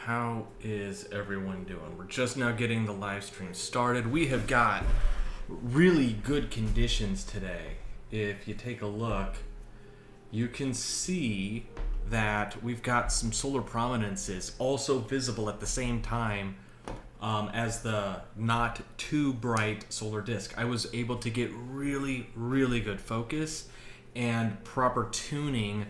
How is everyone doing? We're just now getting the live stream started. We have got really good conditions today. If you take a look, you can see that we've got some solar prominences also visible at the same time as the not too bright solar disk. I was able to get really good focus and proper tuning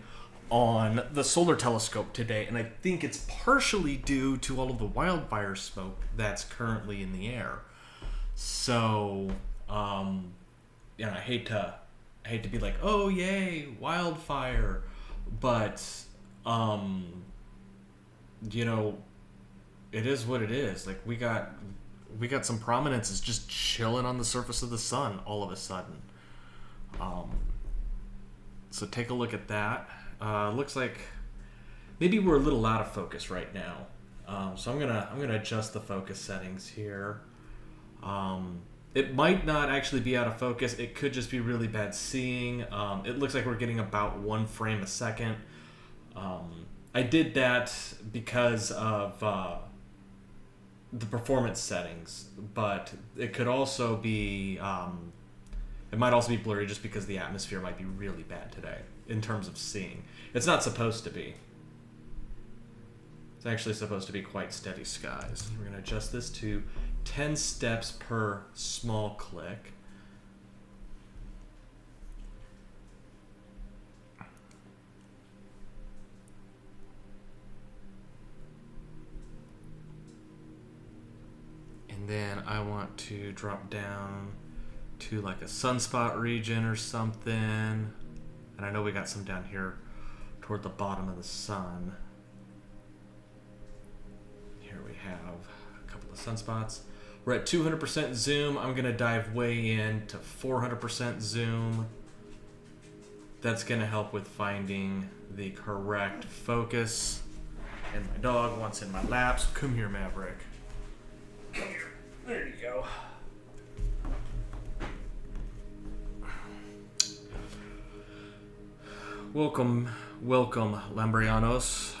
on the solar telescope today, and I think it's partially due to all of the wildfire smoke that's currently in the air. So, I hate to be like, oh yay, wildfire, but it is what it is. Like we got some prominences just chilling on the surface of the sun all of a sudden. So take a look at that. Looks like maybe we're a little out of focus right now. So I'm gonna adjust the focus settings here. It might not actually be out of focus. It could just be really bad seeing. It looks like we're getting about 1 frame a second. I did that because of the performance settings, but it could also be it might also be blurry just because the atmosphere might be really bad today in terms of seeing. It's not supposed to be. It's actually supposed to be quite steady skies. We're going to adjust this to 10 steps per small click. And then I want to drop down to like a sunspot region or something. And I know we got some down here toward the bottom of the sun. Here we have a couple of sunspots. We're at 200% zoom. I'm going to dive way in to 400% zoom. That's going to help with finding the correct focus. And my dog wants in my laps. Come here, Maverick. Come here. There you go. Welcome, Lambrianos.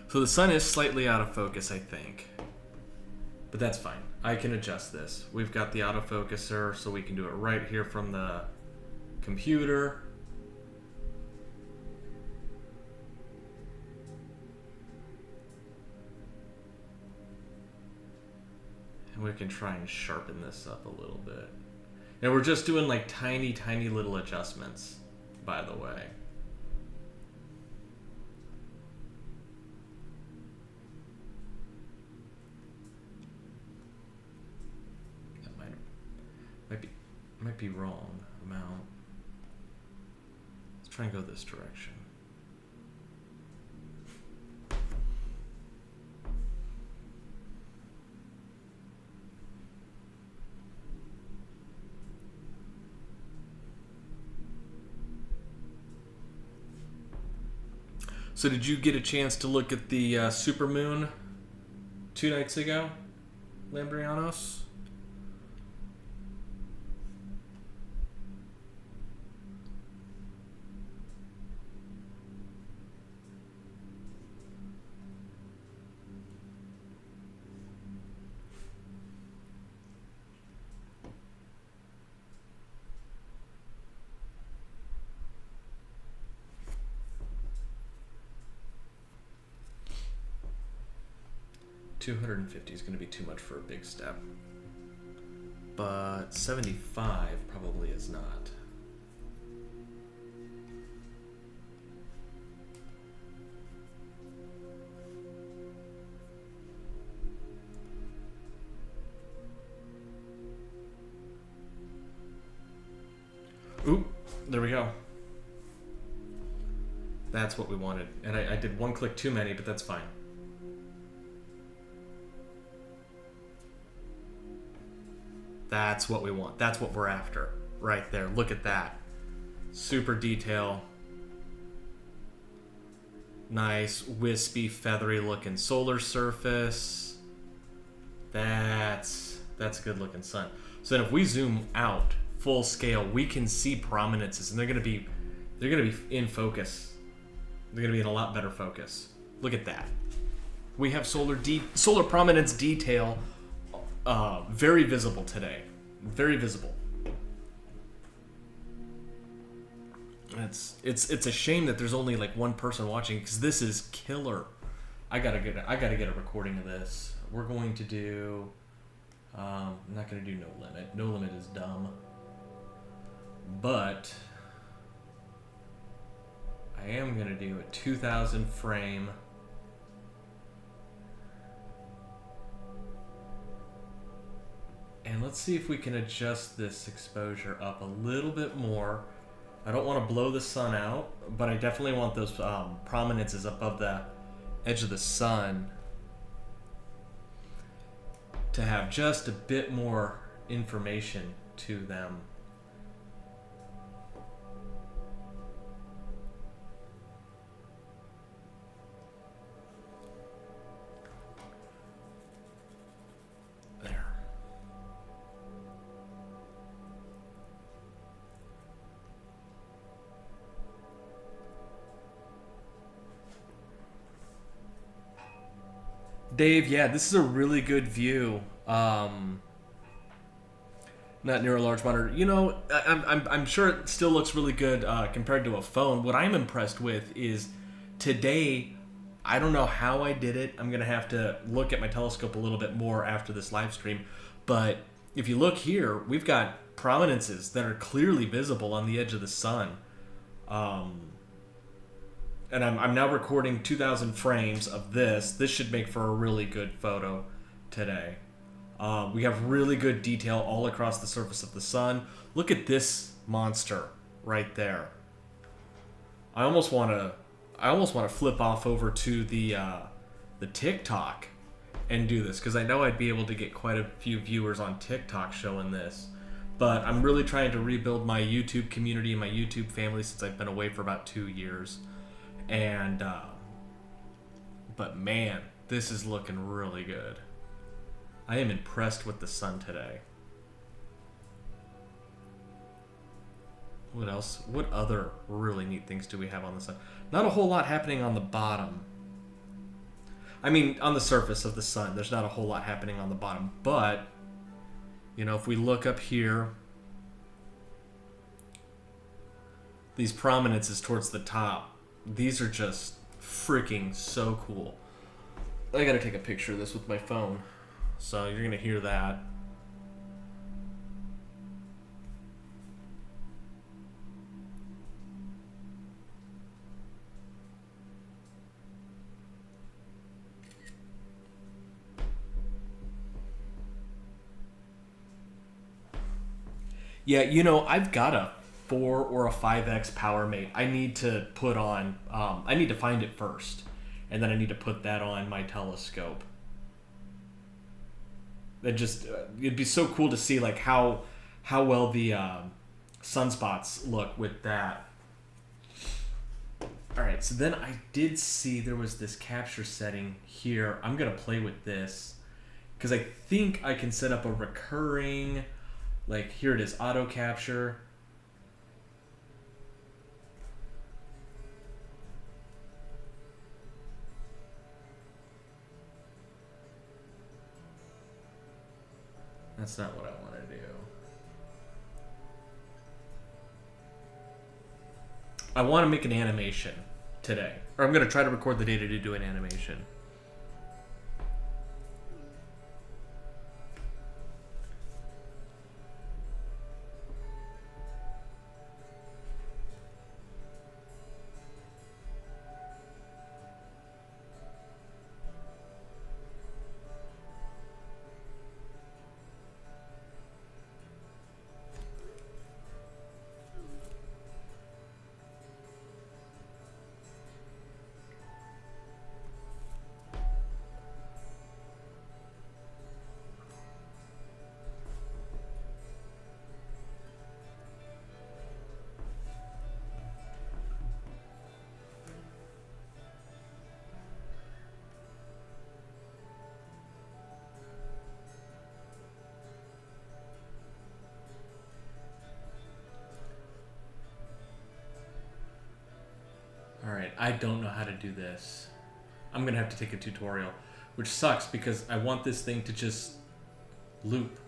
So the sun is slightly out of focus, I think. But that's fine. I can adjust this. We've got the autofocuser, so we can do it right here from the computer. And we can try and sharpen this up a little bit. And we're just doing like tiny little adjustments, by the way. Might be wrong amount. Let's try and go this direction. So did you get a chance to look at the supermoon 2 nights ago, Lambrianos? $250 is going to be too much for a big step, but 75 probably is not. Oop, there we go. That's what we wanted, and I did 1 click too many, but that's fine. That's what we want. That's what we're after. Right there. Look at that. Super detail. Nice, wispy, feathery looking solar surface. That's a good looking sun. So then if we zoom out full scale, we can see prominences, and they're gonna be in focus. They're gonna be in a lot better focus. Look at that. We have solar prominence detail, very visible today. Very visible. It's a shame that there's only like one person watching, because this is killer. I gotta get a recording of this. We're going to do. I'm not gonna do no limit. No limit is dumb. But I am gonna do a 2,000 frame. And let's see if we can adjust this exposure up a little bit more. I don't want to blow the sun out, but I definitely want those prominences above the edge of the sun to have just a bit more information to them. There. Dave, yeah, this is a really good view. Not near a large monitor. You know, I'm sure it still looks really good compared to a phone. What I'm impressed with is today, I don't know how I did it. I'm going to have to look at my telescope a little bit more after this live stream. But if you look here, we've got prominences that are clearly visible on the edge of the sun. And I'm now recording 2,000 frames of this. This should make for a really good photo today. We have really good detail all across the surface of the sun. Look at this monster right there. I almost want to flip off over to the TikTok and do this, because I know I'd be able to get quite a few viewers on TikTok showing this. But I'm really trying to rebuild my YouTube community and my YouTube family since I've been away for about 2 years. And but man, this is looking really good. I am impressed with the sun today. What else? What other really neat things do we have on the sun? Not a whole lot happening on the bottom. I mean, on the surface of the sun, there's not a whole lot happening on the bottom. But, you know, if we look up here, these prominences towards the top, these are just freaking so cool. I gotta take a picture of this with my phone. So you're gonna hear that. Yeah, you know, I've got a 4 or a 5x power mate. I need to put on, I need to find it first. And then I need to put that on my telescope. That just, it'd be so cool to see like how well the sunspots look with that. All right, so then I did see there was this capture setting here. I'm gonna play with this because I think I can set up a recurring, like here it is, auto capture. That's not what I want to do. I want to make an animation today. Or I'm going to try to record the data to do an animation. Alright, I don't know how to do this. I'm gonna have to take a tutorial, which sucks because I want this thing to just loop.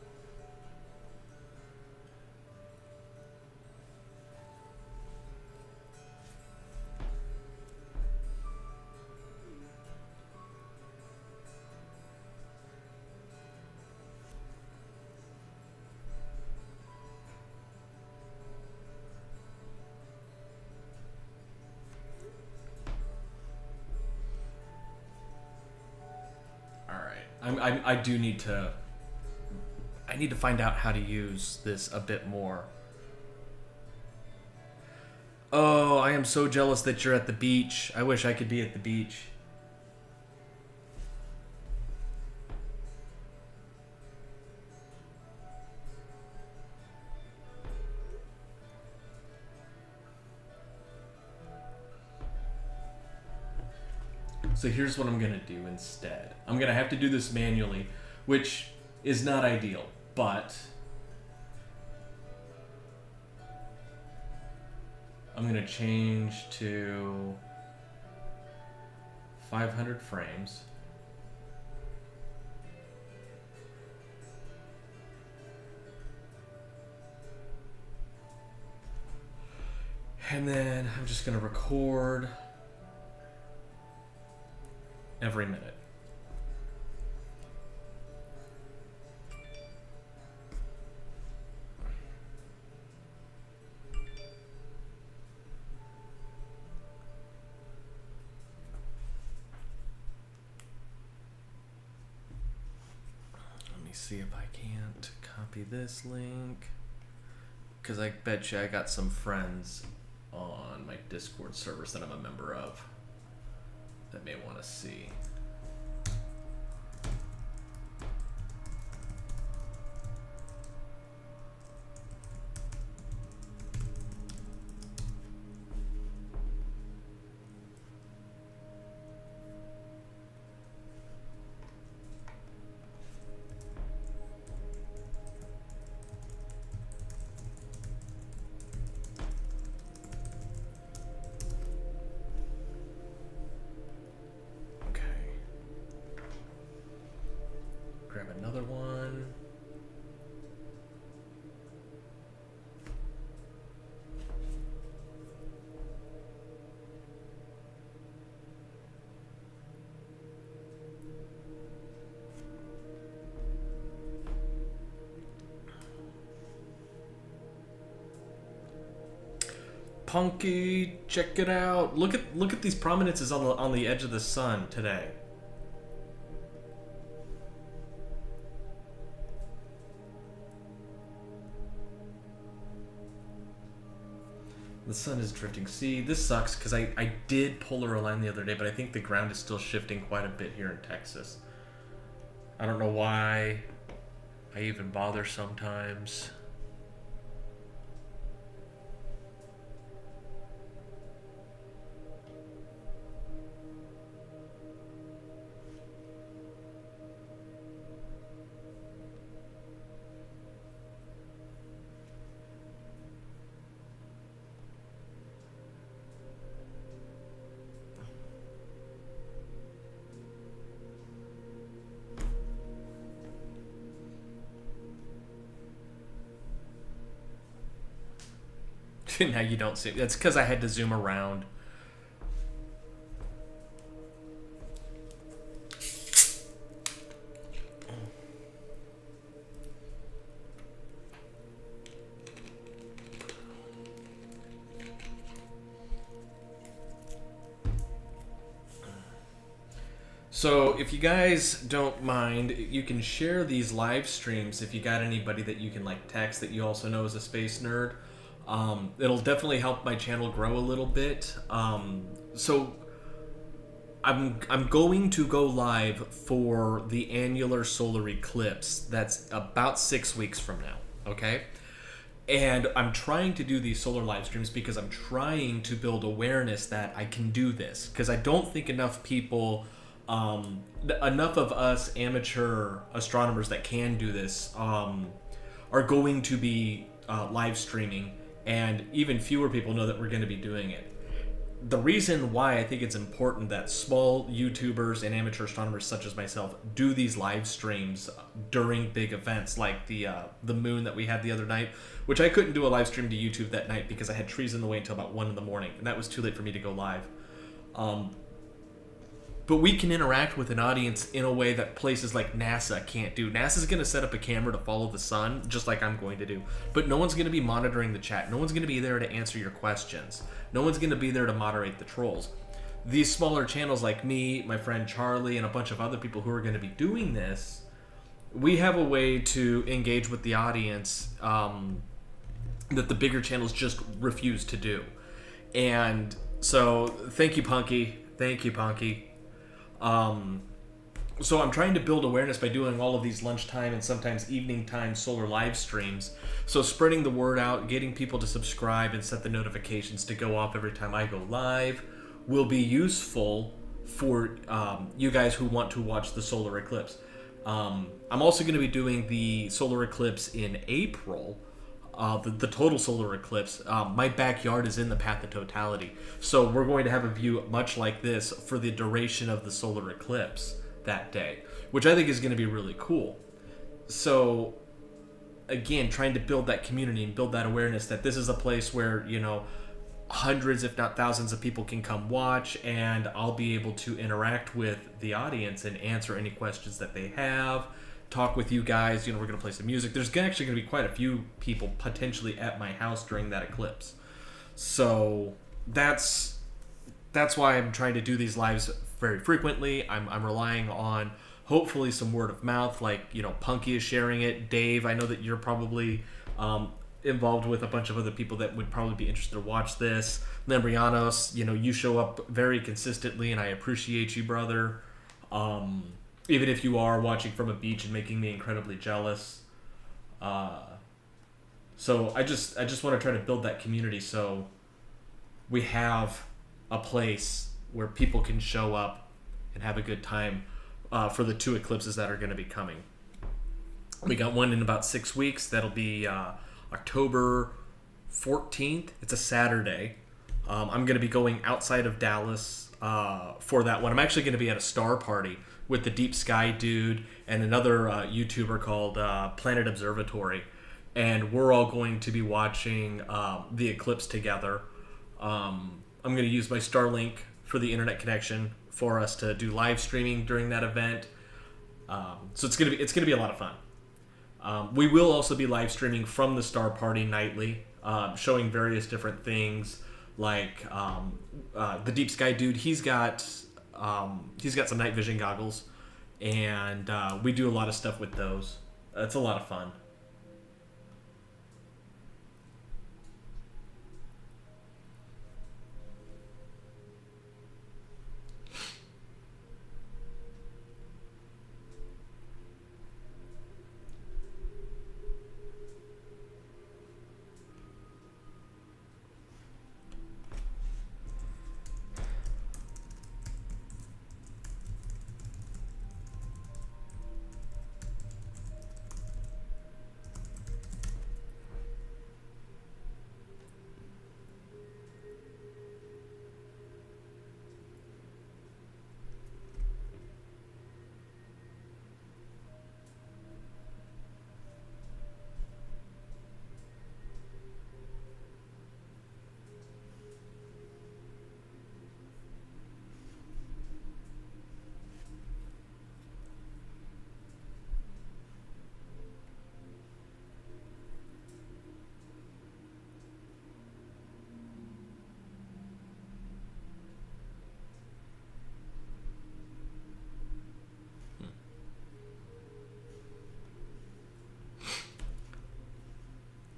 I do need to... I need to find out how to use this a bit more. Oh, I am so jealous that you're at the beach. I wish I could be at the beach. So here's what I'm going to do instead. I'm going to have to do this manually, which is not ideal, but I'm going to change to 500 frames. And then I'm just going to record every minute. Let me see if I can't copy this link, because I bet you I got some friends on my Discord servers that I'm a member of that may want to see. Grab another one. Punky, check it out. Look at these prominences on the edge of the sun today. The sun is drifting. See, this sucks because I did polar align the other day, but I think the ground is still shifting quite a bit here in Texas. I don't know why I even bother sometimes. Now you don't see it. That's because I had to zoom around. So if you guys don't mind, you can share these live streams if you got anybody that you can like text that you also know is a space nerd. It'll definitely help my channel grow a little bit. So I'm going to go live for the annular solar eclipse. That's about 6 weeks from now. Okay. And I'm trying to do these solar live streams because I'm trying to build awareness that I can do this, because I don't think enough people, enough of us amateur astronomers that can do this, are going to be live streaming. And even fewer people know that we're going to be doing it. the reason why I think it's important that small YouTubers and amateur astronomers such as myself do these live streams during big events like the moon that we had the other night, which I couldn't do a live stream to YouTube that night because I had trees in the way until about 1 in the morning, and that was too late for me to go live. But we can interact with an audience in a way that places like NASA can't do. NASA's going to set up a camera to follow the sun, just like I'm going to do. But no one's going to be monitoring the chat. No one's going to be there to answer your questions. No one's going to be there to moderate the trolls. These smaller channels like me, my friend Charlie, and a bunch of other people who are going to be doing this, we have a way to engage with the audience that the bigger channels just refuse to do. And so, thank you, Punky. Thank you, Punky. So I'm trying to build awareness by doing all of these lunchtime and sometimes evening time solar live streams. So spreading the word out, getting people to subscribe and set the notifications to go off every time I go live will be useful for you guys who want to watch the solar eclipse. I'm also going to be doing the solar eclipse in April. The total solar eclipse. My backyard is in the path of totality. So we're going to have a view much like this for the duration of the solar eclipse that day, which I think is going to be really cool. So again, trying to build that community and build that awareness that this is a place where, you know, hundreds if not thousands of people can come watch, and I'll be able to interact with the audience and answer any questions that they have. Talk with you guys. You know, we're going to play some music. There's actually going to be quite a few people potentially at my house during that eclipse. So that's why I'm trying to do these lives very frequently. I'm relying on hopefully some word of mouth, like, you know, Punky is sharing it. Dave, I know that you're probably involved with a bunch of other people that would probably be interested to watch this. Lambrianos, you know, you show up very consistently, and I appreciate you, brother. Even if you are watching from a beach and making me incredibly jealous. So I just want to try to build that community so we have a place where people can show up and have a good time for the 2 eclipses that are going to be coming. We got one in about 6 weeks. That'll be October 14th. It's a Saturday. I'm going to be going outside of Dallas for that one. I'm actually going to be at a star party with the Deep Sky Dude and another YouTuber called Planet Observatory. And we're all going to be watching the eclipse together. I'm going to use my Starlink for the internet connection for us to do live streaming during that event. So it's going to be a lot of fun. We will also be live streaming from the Star Party nightly, showing various different things like the Deep Sky Dude. He's got some night vision goggles, and we do a lot of stuff with those. It's a lot of fun.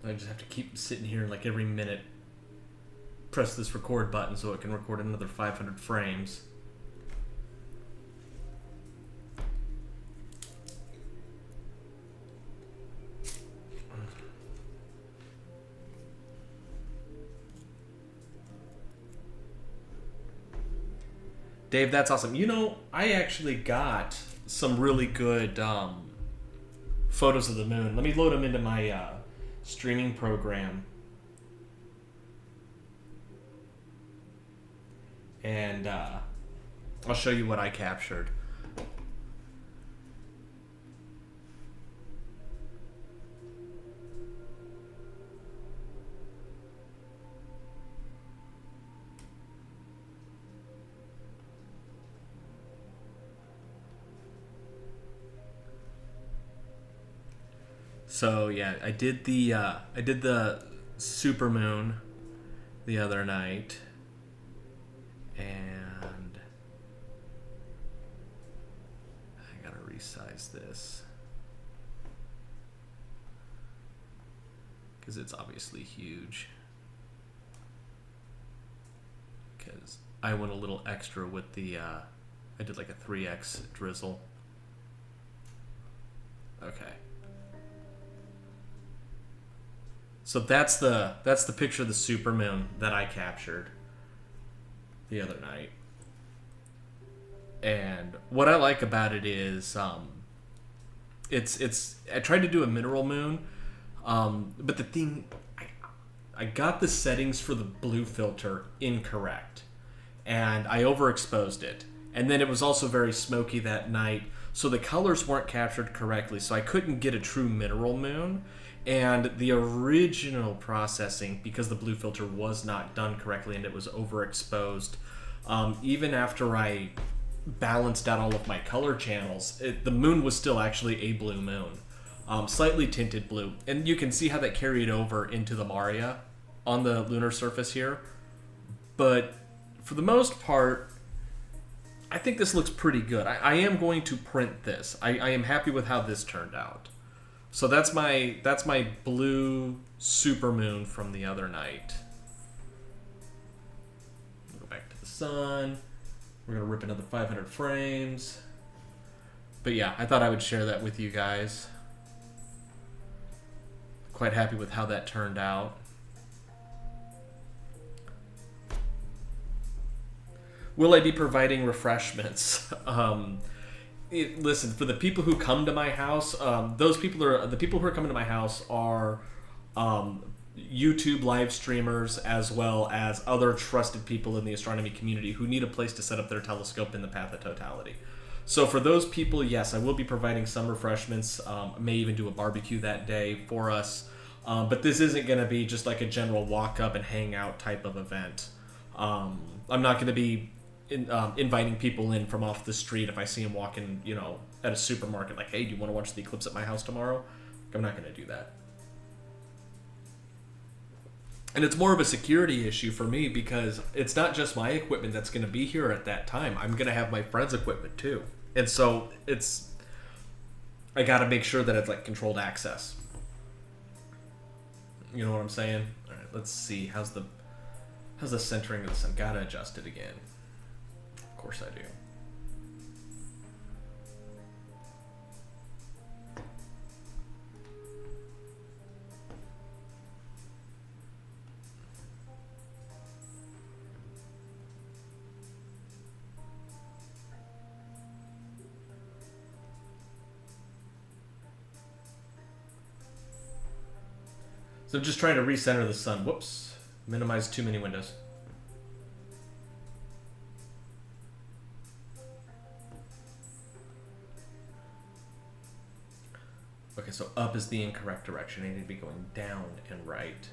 I just have to keep sitting here and like every minute press this record button so it can record another 500 frames. Dave, that's awesome. You know, I actually got some really good photos of the moon. Let me load them into my streaming program. and I'll show you what I captured. So yeah, I did the supermoon the other night, and I gotta resize this because it's obviously huge. Because I went a little extra with the I did like a 3x drizzle. Okay. So that's the picture of the supermoon that I captured the other night. And what I like about it is it's I tried to do a mineral moon, but the thing I got the settings for the blue filter incorrect, and I overexposed it. And then it was also very smoky that night, so the colors weren't captured correctly, so I couldn't get a true mineral moon. And the original processing, because the blue filter was not done correctly and it was overexposed, even after I balanced out all of my color channels, the moon was still actually a blue moon, slightly tinted blue. And you can see how that carried over into the Maria on the lunar surface here. But for the most part, I think this looks pretty good. I am going to print this. I am happy with how this turned out. So that's my blue supermoon from the other night. Go back to the sun. We're gonna rip another 500 frames. But yeah, I thought I would share that with you guys. Quite happy with how that turned out. Will I be providing refreshments? Listen, for the people who come to my house, the people who are coming to my house are YouTube live streamers, as well as other trusted people in the astronomy community who need a place to set up their telescope in the path of totality. So for those people, yes, I will be providing some refreshments. I may even do a barbecue that day for us. But this isn't going to be just like a general walk up and hang out type of event. I'm not going to be inviting people in from off the street if I see them walking, at a supermarket, like, hey, do you want to watch the eclipse at my house tomorrow? I'm not going to do that. And it's more of a security issue for me because it's not just my equipment that's going to be here at that time. I'm going to have my friend's equipment too. And so I got to make sure that it's like controlled access. You know what I'm saying? All right, let's see. How's the centering of the sun? Gotta adjust it again. Of course I do. So I'm just trying to recenter the sun. Whoops. Minimize too many windows. Okay, so up is the incorrect direction. I need to be going down and right.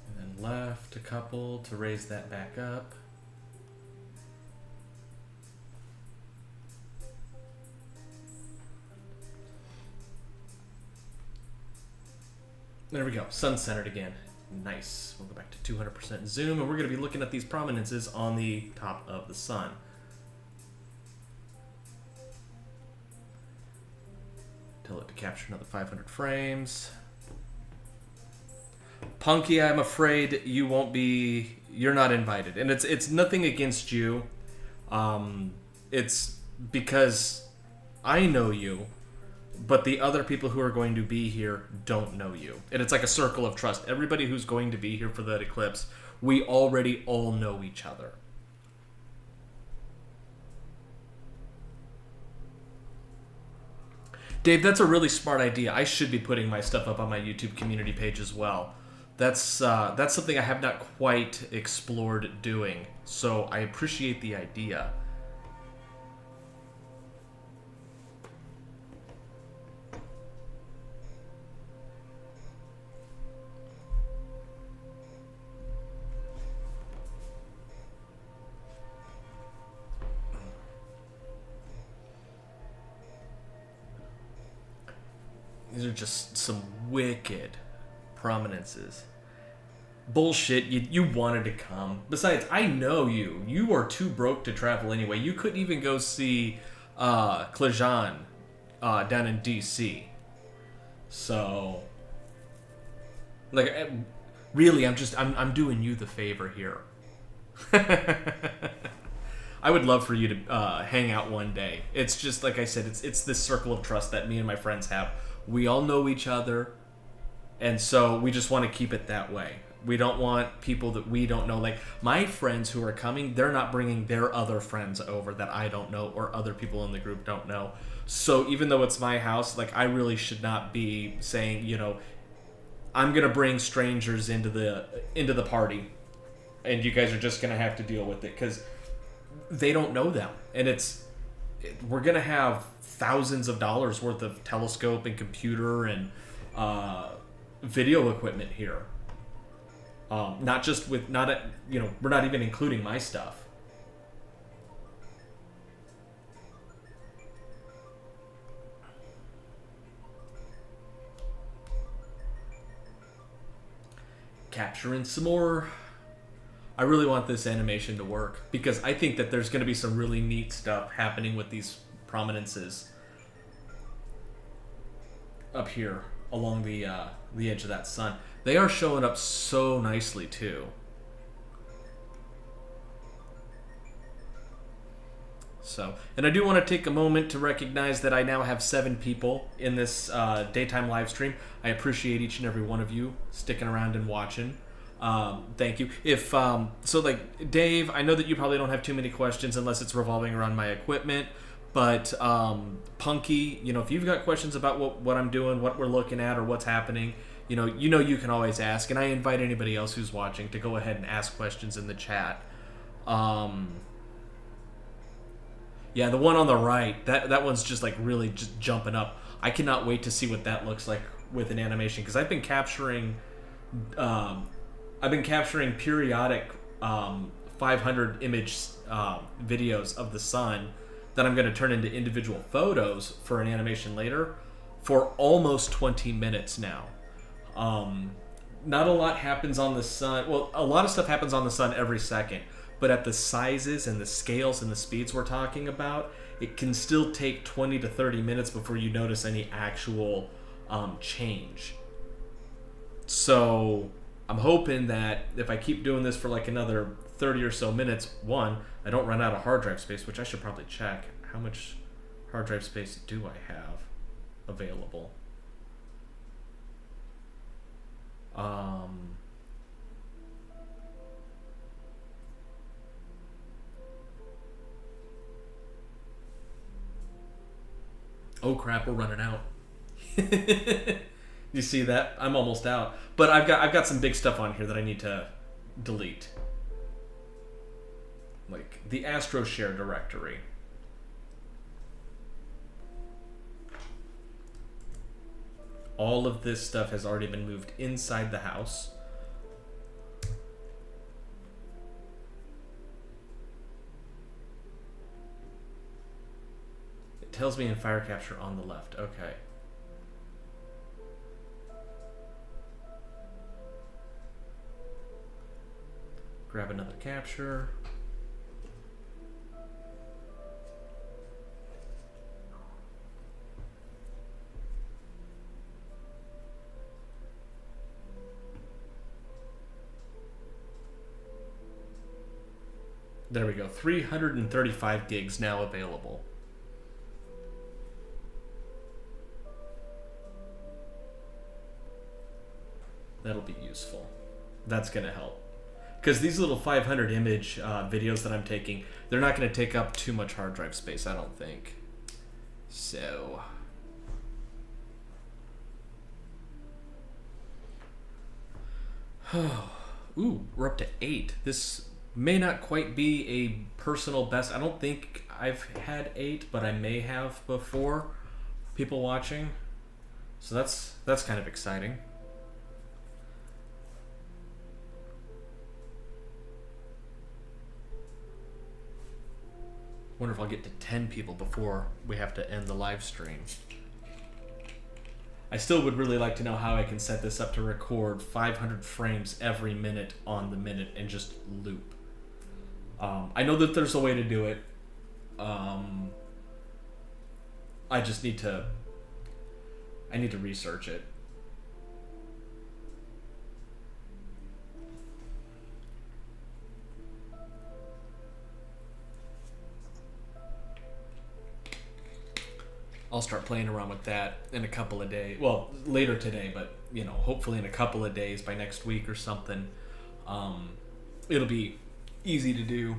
And then left a couple to raise that back up. There we go, sun centered again. Nice. We'll go back to 200% zoom, and we're going to be looking at these prominences on the top of the sun. Tell it to capture another 500 frames. Punky, I'm afraid you won't be. You're not invited, and it's nothing against you. It's because I know you. But the other people who are going to be here don't know you. And it's like a circle of trust. Everybody who's going to be here for that eclipse, we already all know each other. Dave, that's a really smart idea. I should be putting my stuff up on my YouTube community page as well. That's something I have not quite explored doing, so I appreciate the idea. These are just some wicked prominences. Bullshit, you wanted to come. Besides, I know you. You are too broke to travel anyway. You couldn't even go see Klajan down in DC. So, like, really, I'm doing you the favor here. I would love for you to hang out one day. It's just, like I said, it's this circle of trust that me and my friends have. We all know each other, and so we just want to keep it that way. We don't want people that we don't know. Like, my friends who are coming, they're not bringing their other friends over that I don't know or other people in the group don't know. So even though it's my house, like, I really should not be saying, you know, I'm going to bring strangers into the party, and you guys are just going to have to deal with it, because they don't know them. And we're going to have thousands of dollars worth of telescope and computer and video equipment here. Not just with, we're not even including my stuff. Capturing some more. I really want this animation to work, because I think that there's going to be some really neat stuff happening with these prominences up here along the edge of that sun. They are showing up so nicely too. So, and I do want to take a moment to recognize that I now have 7 people in this daytime live stream. I appreciate each and every one of you sticking around and watching. Thank you. If so, like Dave, I know that you probably don't have too many questions unless it's revolving around my equipment. But Punky, if you've got questions about what I'm doing, what we're looking at, or what's happening, you can always ask. And I invite anybody else who's watching to go ahead and ask questions in the chat. Yeah, the one on the right, that one's just like really just jumping up. I cannot wait to see what that looks like with an animation, because I've been capturing periodic 500 image videos of the sun that I'm going to turn into individual photos for an animation later for almost 20 minutes now. Not a lot happens on the sun. Well, a lot of stuff happens on the sun every second, but at the sizes and the scales and the speeds we're talking about, it can still take 20 to 30 minutes before you notice any actual change. So I'm hoping that if I keep doing this for like another 30 or so minutes, I don't run out of hard drive space, which I should probably check. How much hard drive space do I have available? Oh crap, we're running out. You see that? I'm almost out. But I've got some big stuff on here that I need to delete. Like the AstroShare directory. All of this stuff has already been moved inside the house. It tells me in fire capture on the left. Okay. Grab another capture. There we go. 335 gigs now available. That'll be useful. That's going to help. Because these little 500 image videos that I'm taking, they're not going to take up too much hard drive space, I don't think. So, Ooh, we're up to 8. This may not quite be a personal best. I don't think I've had 8, but I may have before. People watching. So that's kind of exciting. Wonder if I'll get to 10 people before we have to end the live stream. I still would really like to know how I can set this up to record 500 frames every minute on the minute and just loop. I know that there's a way to do it. I just need to research it. I'll start playing around with that in a couple of days. Well, later today, but hopefully in a couple of days, by next week or something. It'll be easy to do.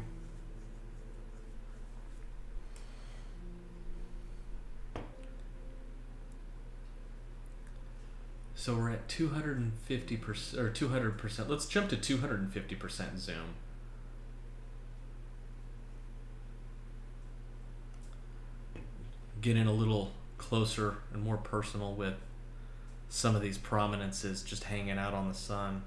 So we're at 250% or 200%. Let's jump to 250% zoom. Get in a little closer and more personal with some of these prominences just hanging out on the sun.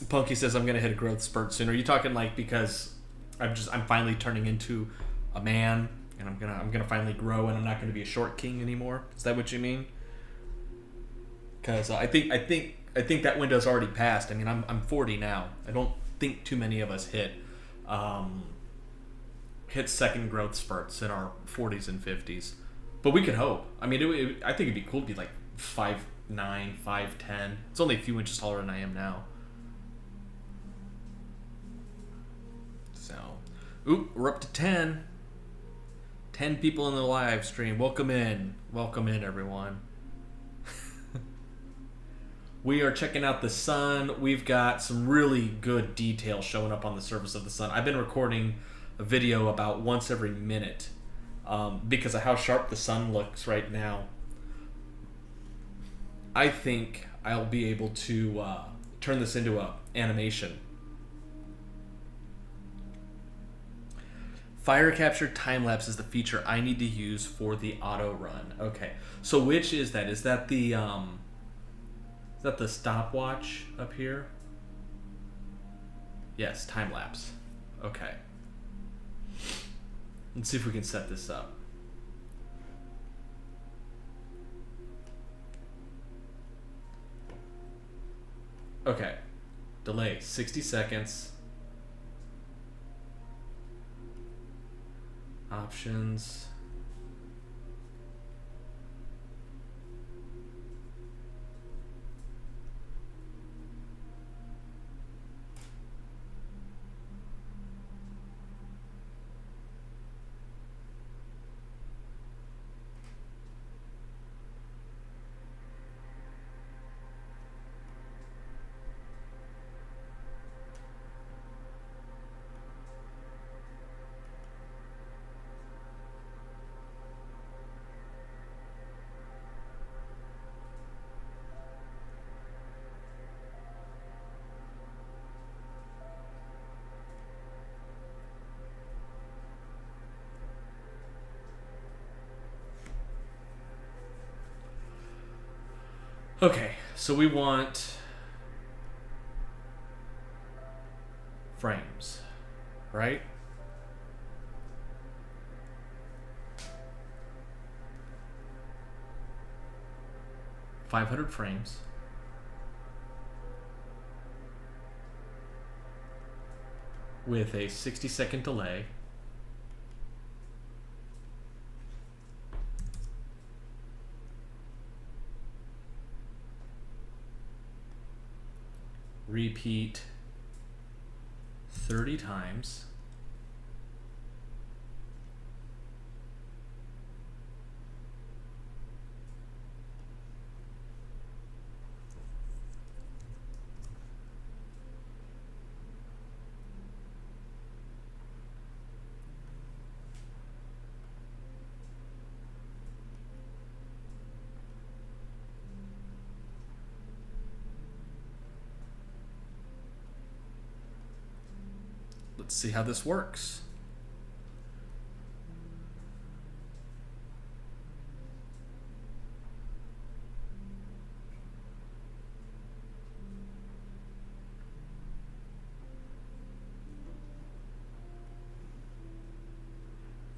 Punky says I'm gonna hit a growth spurt soon. Are you talking like because I'm finally turning into a man and I'm gonna finally grow and I'm not gonna be a short king anymore? Is that what you mean? Because I think that window's already passed. I mean I'm 40 now. I don't think too many of us hit second growth spurts in our 40s and 50s, but we could hope. I mean I think it'd be cool to be like 5'9", 5'10". It's only a few inches taller than I am now. Oop, we're up to 10. 10 people in the live stream. Welcome in. Welcome in, everyone. We are checking out the sun. We've got some really good detail showing up on the surface of the sun. I've been recording a video about once every minute because of how sharp the sun looks right now. I think I'll be able to turn this into an animation. Fire capture time lapse is the feature I need to use for the auto run. Okay, so which is that? Is that the stopwatch up here? Yes, time lapse. Okay. Let's see if we can set this up. Okay. Delay 60 seconds. Options. Okay, so we want frames, right? $500 frames. With a 60-second delay. Repeat 30 times. let's see how this works.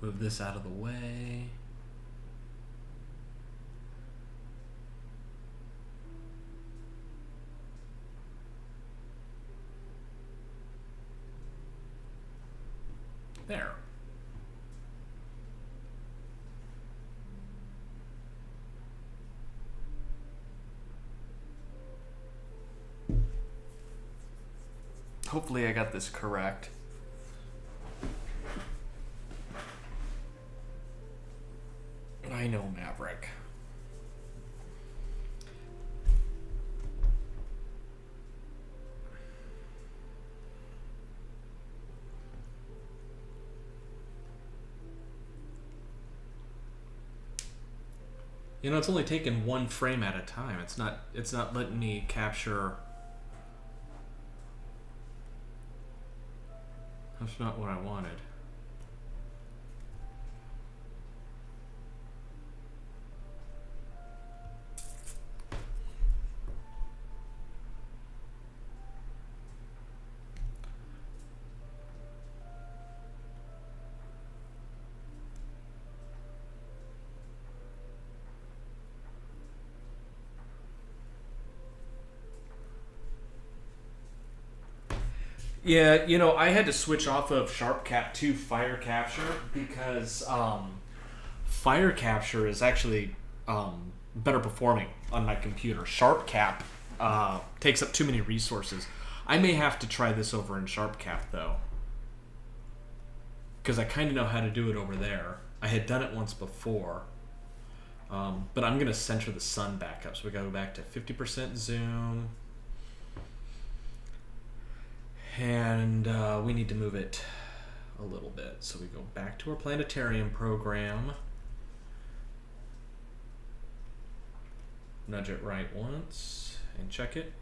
Move this out of the way. There. Hopefully I got this correct. I know, Maverick. You know, it's only taken one frame at a time. It's not letting me capture. That's not what I wanted. Yeah, you know, I had to switch off of Sharp Cap to Fire Capture because Fire Capture is actually better performing on my computer. Sharp Cap takes up too many resources. I may have to try this over in Sharp Cap though, because I kind of know how to do it over there. I had done it once before, but I'm gonna center the sun back up. So we gotta go back to 50% zoom. And we need to move it a little bit. So we go back to our planetarium program. Nudge it right once and check it.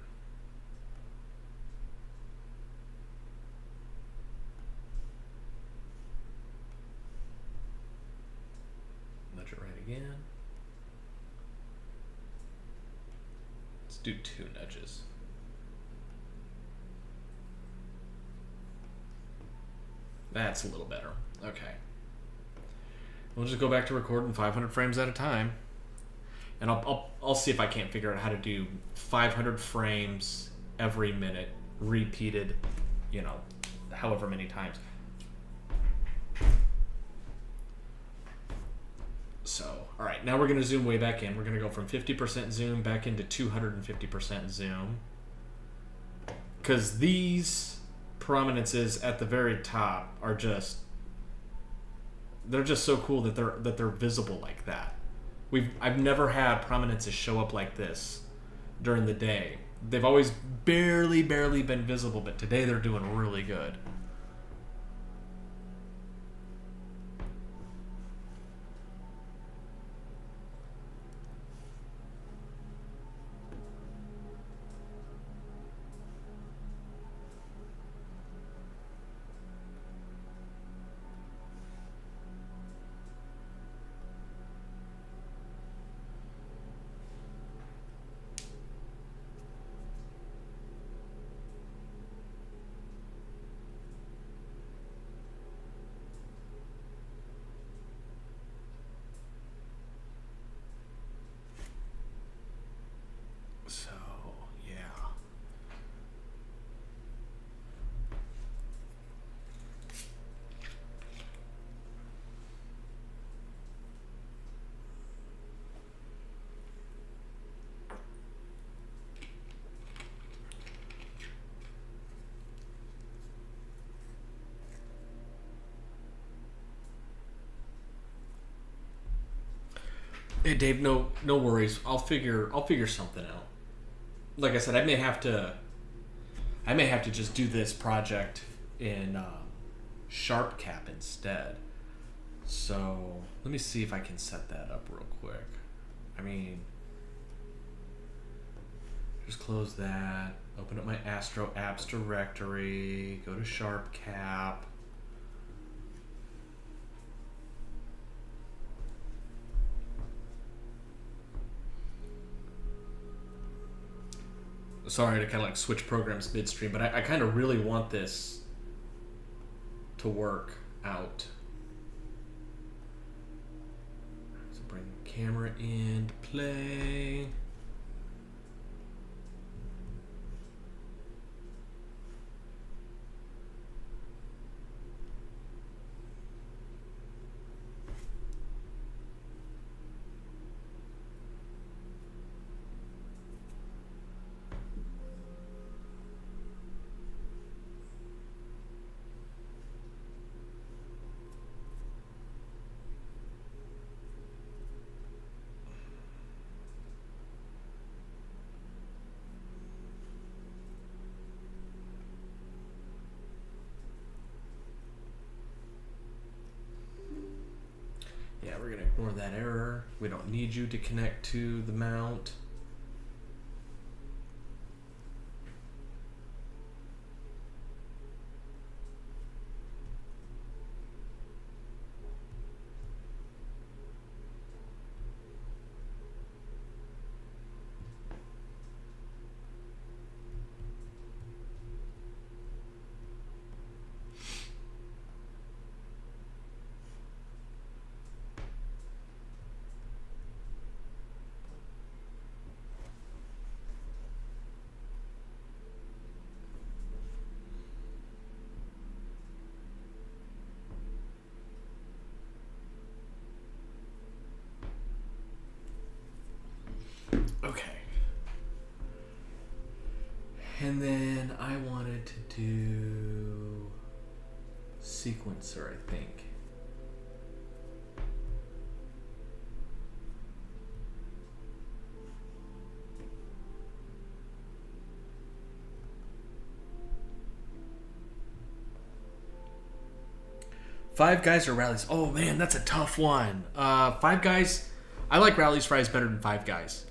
Nudge it right again. Let's do 2 nudges. That's a little better. Okay. We'll just go back to recording 500 frames at a time. And I'll see if I can't figure out how to do 500 frames every minute, repeated, you know, however many times. So, all right, now we're going to zoom way back in. We're going to go from 50% zoom back into 250% zoom. Because these prominences at the very top are they're just so cool that they're visible like that. I've never had prominences show up like this during the day. They've always barely been visible, but today they're doing really good. So, yeah. Hey Dave, no worries. I'll figure something out. Like I said, I may have to just do this project in Sharp Cap instead. So let me see if I can set that up real quick. I mean, just close that. Open up my Astro Apps directory. Go to SharpCap. Sorry to kind of like switch programs midstream, but I kind of really want this to work out. So bring the camera into play. Yeah, we're gonna ignore that error. We don't need you to connect to the mount. Okay. And then I wanted to do sequencer, I think. Five Guys or Rallies? Oh man, that's a tough one. Five Guys. I like Rallies fries better than Five Guys.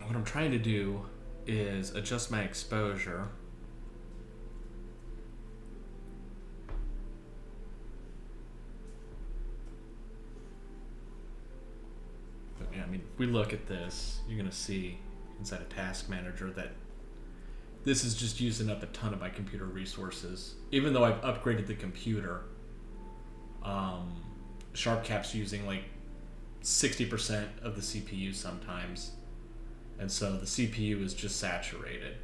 What I'm trying to do is adjust my exposure. But yeah, I mean, if we look at this, you're going to see inside a task manager that this is just using up a ton of my computer resources. Even though I've upgraded the computer, SharpCap's using like 60% of the CPU sometimes. And so the CPU is just saturated.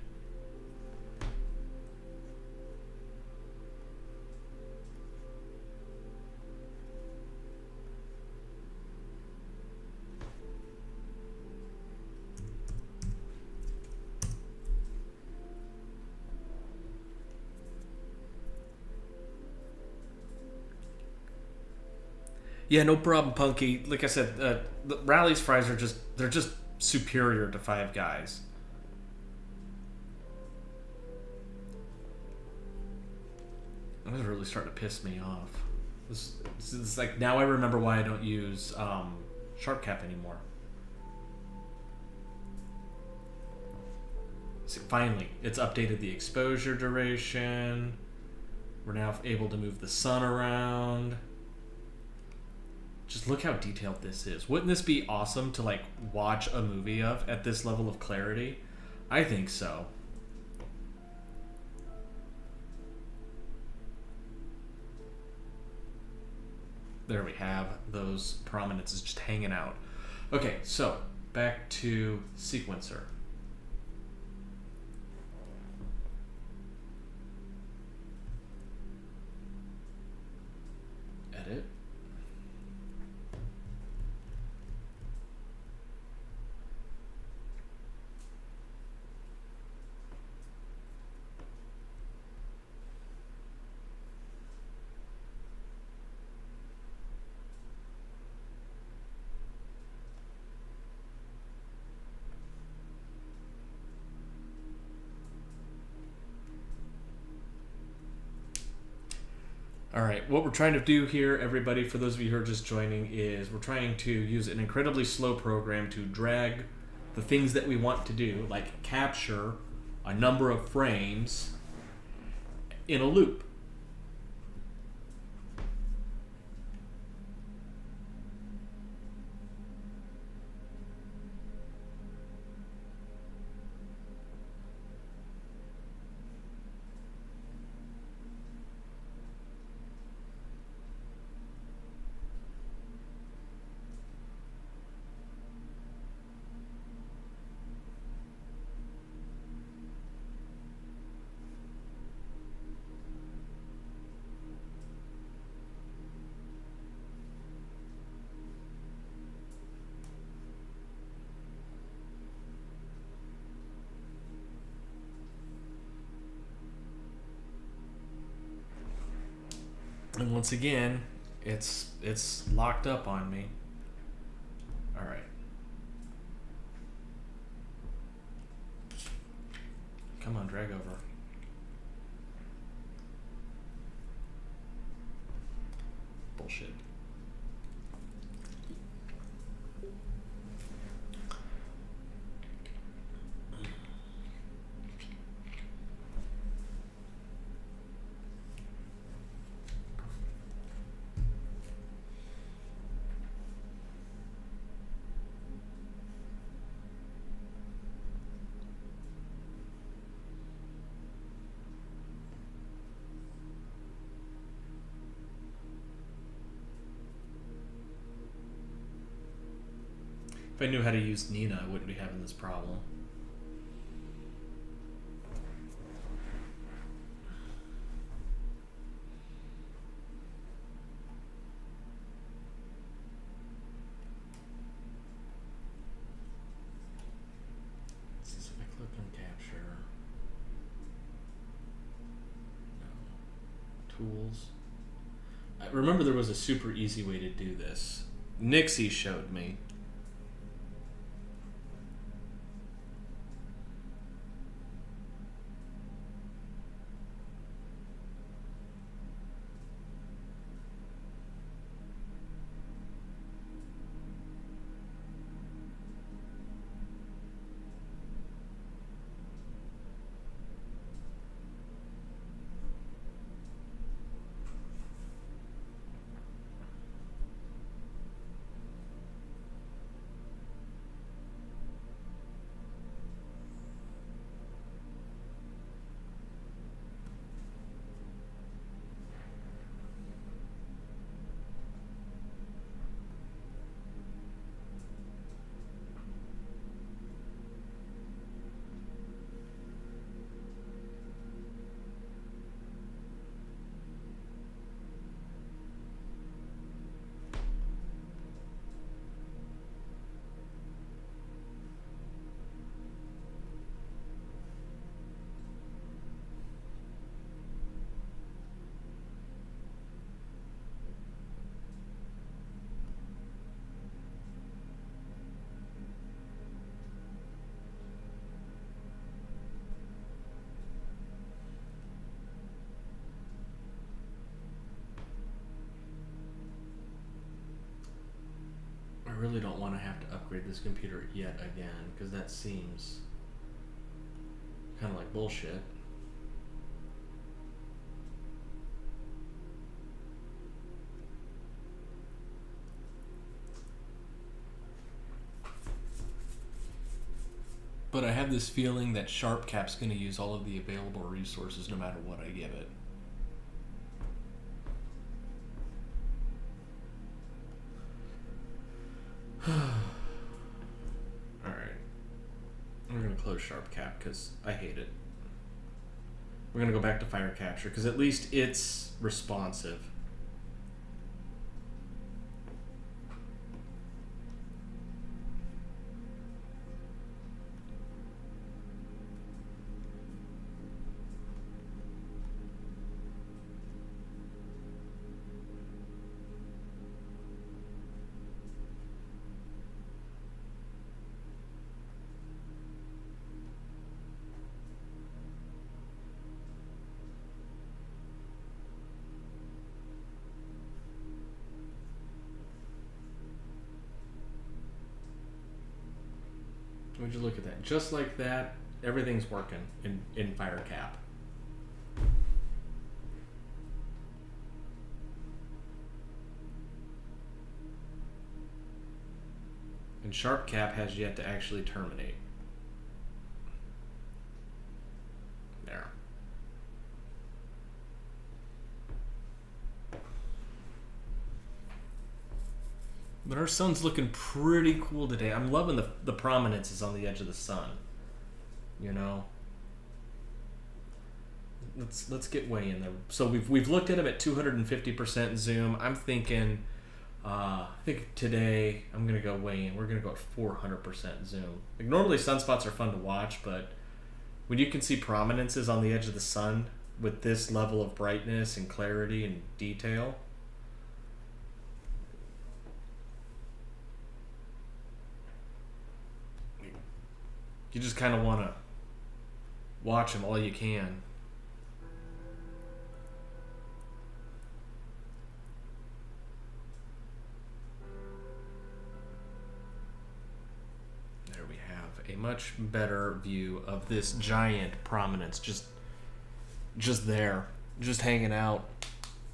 Yeah, no problem, Punky. Like I said, the Rally's fries are they're just superior to Five Guys. This is really starting to piss me off. This is like, now I remember why I don't use SharpCap anymore. See, finally, it's updated the exposure duration. We're now able to move the sun around. Just look how detailed this is. Wouldn't this be awesome to like watch a movie of at this level of clarity? I think so. There we have those prominences just hanging out. Okay, so back to sequencer. Edit. All right, what we're trying to do here, everybody, for those of you who are just joining, is we're trying to use an incredibly slow program to drag the things that we want to do, like capture a number of frames in a loop. And once again, it's locked up on me. All right. Come on, drag over. Bullshit. If I knew how to use Nina, I wouldn't be having this problem. Let's see if I click on capture. No. Tools. I remember there was a super easy way to do this. Nixie showed me. I really don't want to have to upgrade this computer yet again, because that seems kind of like bullshit. But I have this feeling that SharpCap's going to use all of the available resources no matter what I give it. Alright. We're going to close SharpCap because I hate it. We're going to go back to Fire Capture because at least it's responsive. Would you look at that? Just like that, everything's working in fire cap. And sharp cap has yet to actually terminate. There. But our sun's looking pretty cool today. I'm loving the prominences on the edge of the sun. You know? Let's get way in there. So we've looked at them at 250% zoom. I'm thinking I think today I'm gonna go way in. We're gonna go at 400% zoom. Like normally sunspots are fun to watch, but when you can see prominences on the edge of the sun with this level of brightness and clarity and detail, you just kind of want to watch them all you can. There we have a much better view of this giant prominence, just there, just hanging out,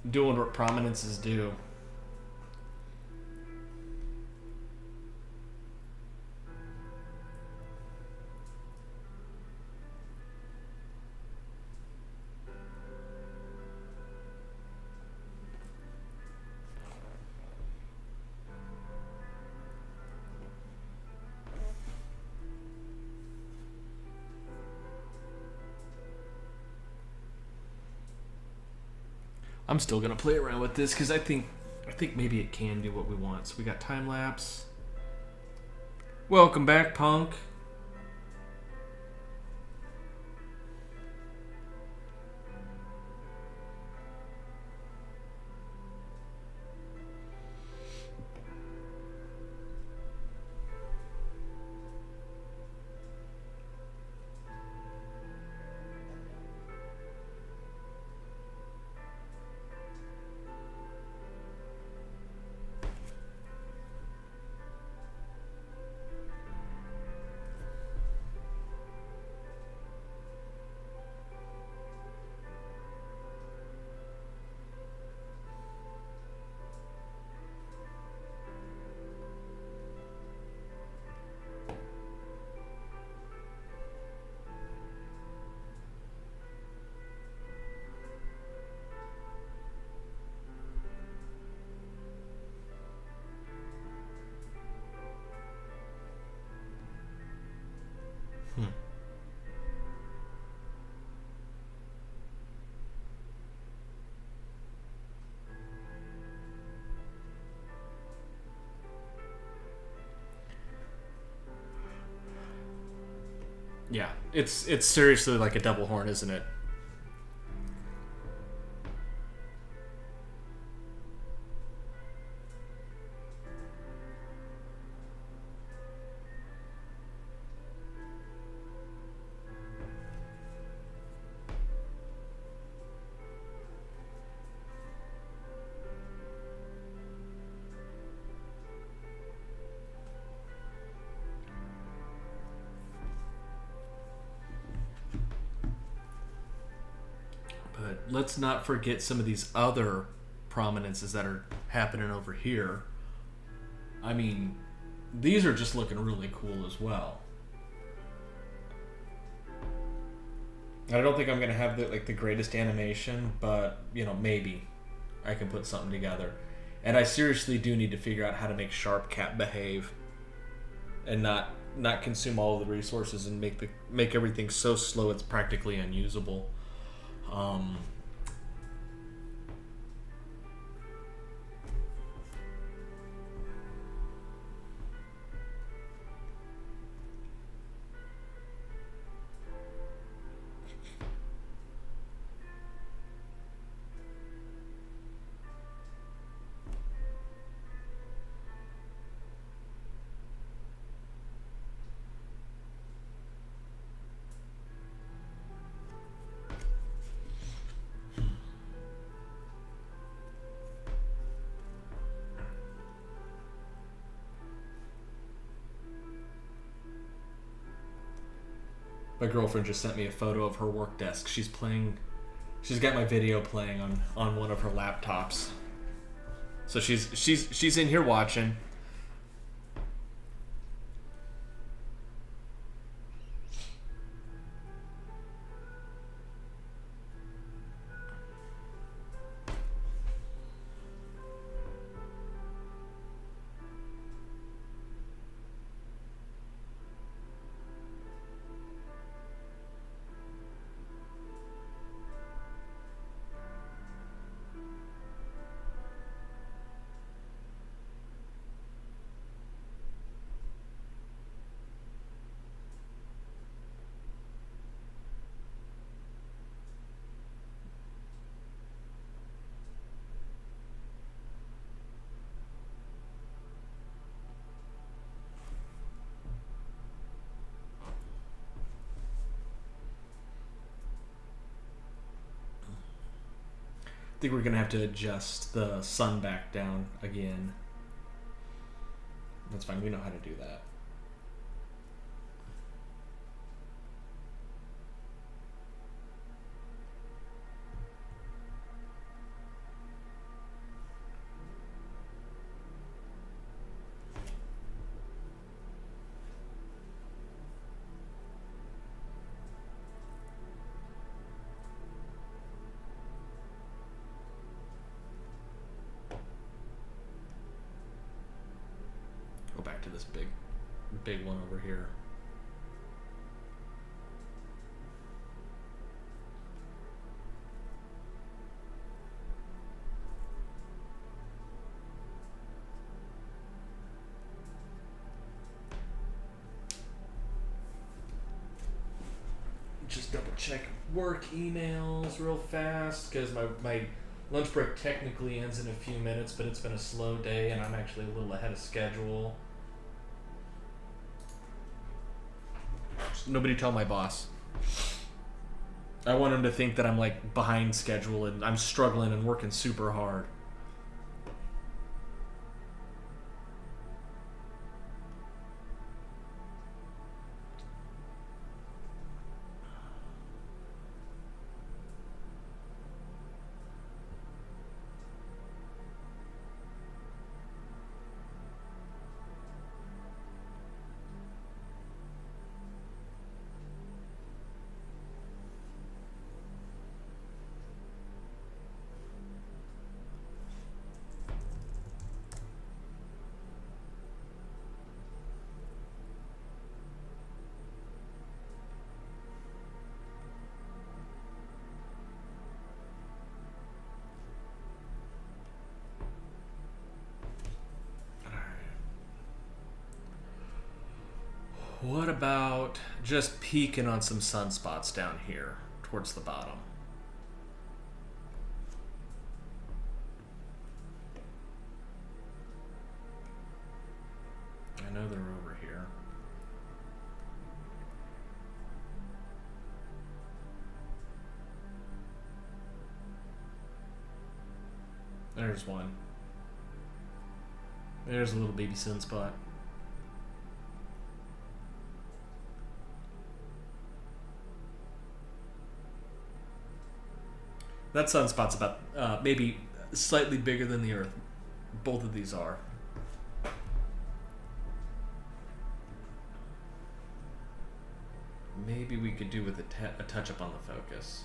doing what prominences do. I'm still gonna play around with this because I think maybe it can do what we want. So we got time lapse. Welcome back, Punk. Yeah, it's seriously like a double horn, isn't it? But let's not forget some of these other prominences that are happening over here. I mean, these are just looking really cool as well. I don't think I'm gonna have the greatest animation, but maybe I can put something together. And I seriously do need to figure out how to make Sharp Cat behave, and not consume all of the resources and make everything so slow it's practically unusable. My girlfriend just sent me a photo of her work desk. She's got my video playing on one of her laptops. So she's in here watching. I think we're going to have to adjust the sun back down again. That's fine. We know how to do that. Go back to this big one over here. Just double check work emails real fast because my lunch break technically ends in a few minutes, but it's been a slow day and I'm actually a little ahead of schedule. Just nobody tell my boss. I want him to think that I'm like behind schedule and I'm struggling and working super hard. What about just peeking on some sunspots down here towards the bottom? I know they're over here. There's one. There's a little baby sunspot. That sunspot's about maybe slightly bigger than the Earth. Both of these are. Maybe we could do with a touch up on the focus.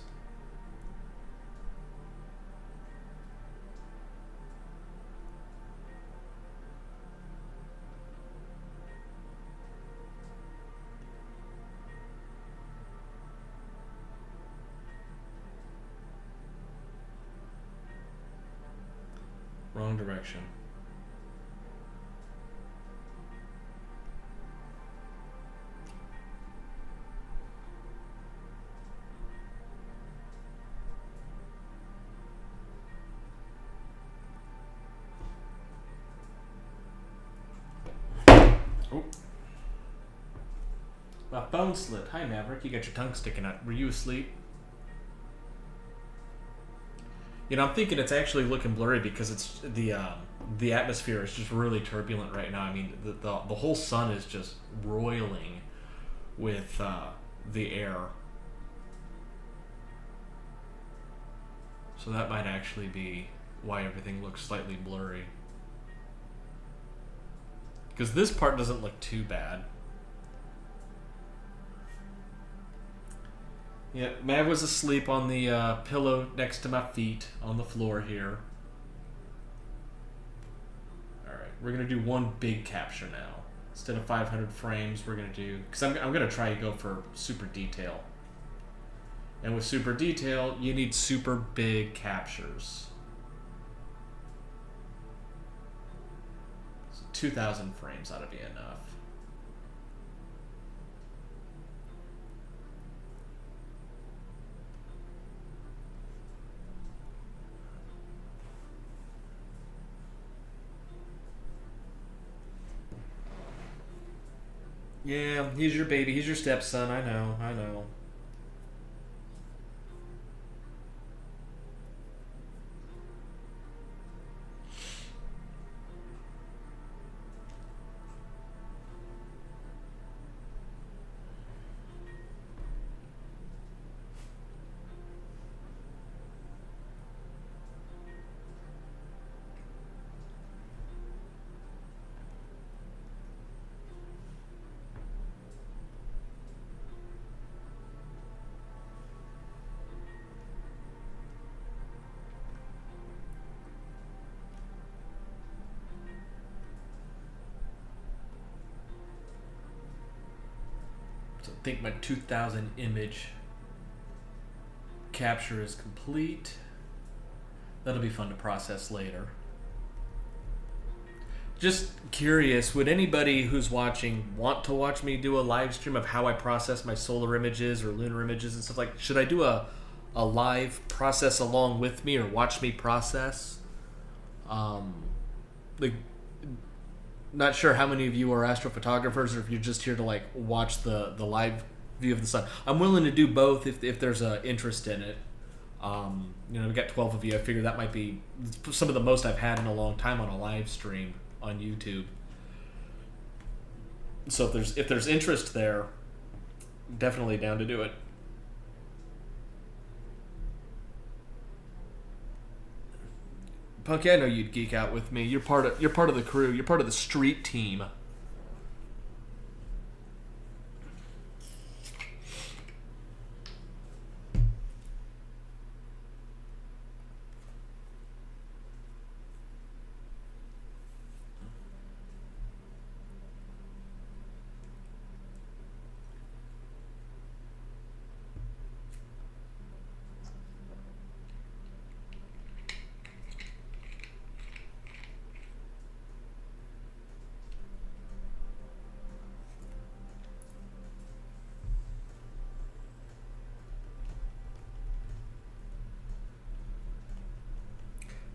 Wrong direction. Oh. My phone slid. Hi, Maverick. You got your tongue sticking out. Were you asleep? You know, I'm thinking it's actually looking blurry because it's the atmosphere is just really turbulent right now. I mean, the whole sun is just roiling with the air. So that might actually be why everything looks slightly blurry. Because this part doesn't look too bad. Yeah, Mav was asleep on the pillow next to my feet on the floor here. Alright, we're going to do one big capture now. Instead of 500 frames, we're going to do... Because I'm going to try to go for super detail. And with super detail, you need super big captures. So 2,000 frames ought to be enough. Yeah, he's your baby. He's your stepson. I know. I know. So I think my 2,000 image capture is complete. That'll be fun to process later. Just curious, would anybody who's watching want to watch me do a live stream of how I process my solar images or lunar images and stuff like? Should I do a live process along with me or watch me process? Like, not sure how many of you are astrophotographers or if you're just here to like watch the live view of the sun. I'm willing to do both if there's a interest in it. You know, we got 12 of you. I figure that might be some of the most I've had in a long time on a live stream on YouTube. So if there's interest there, definitely down to do it. Punky, I know you'd geek out with me. You're part of the crew. You're part of the street team.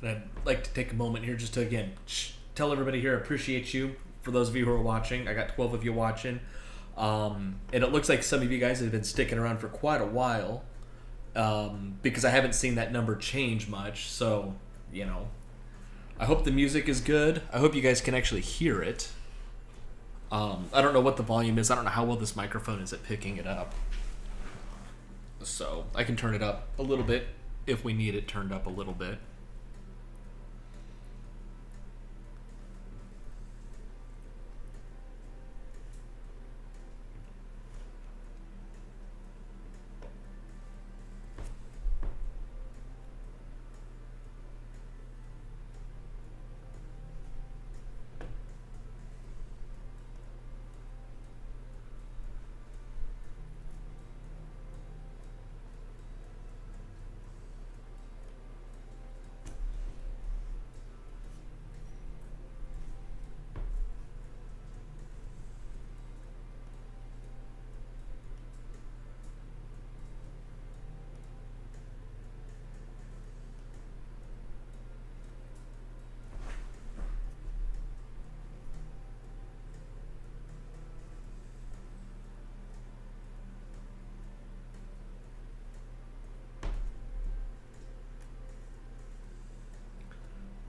And I'd like to take a moment here just to, again, tell everybody here I appreciate you. For those of you who are watching, I got 12 of you watching. And it looks like some of you guys have been sticking around for quite a while because I haven't seen that number change much. So, you know, I hope the music is good. I hope you guys can actually hear it. I don't know what the volume is. I don't know how well this microphone is at picking it up. So I can turn it up a little bit if we need it turned up a little bit.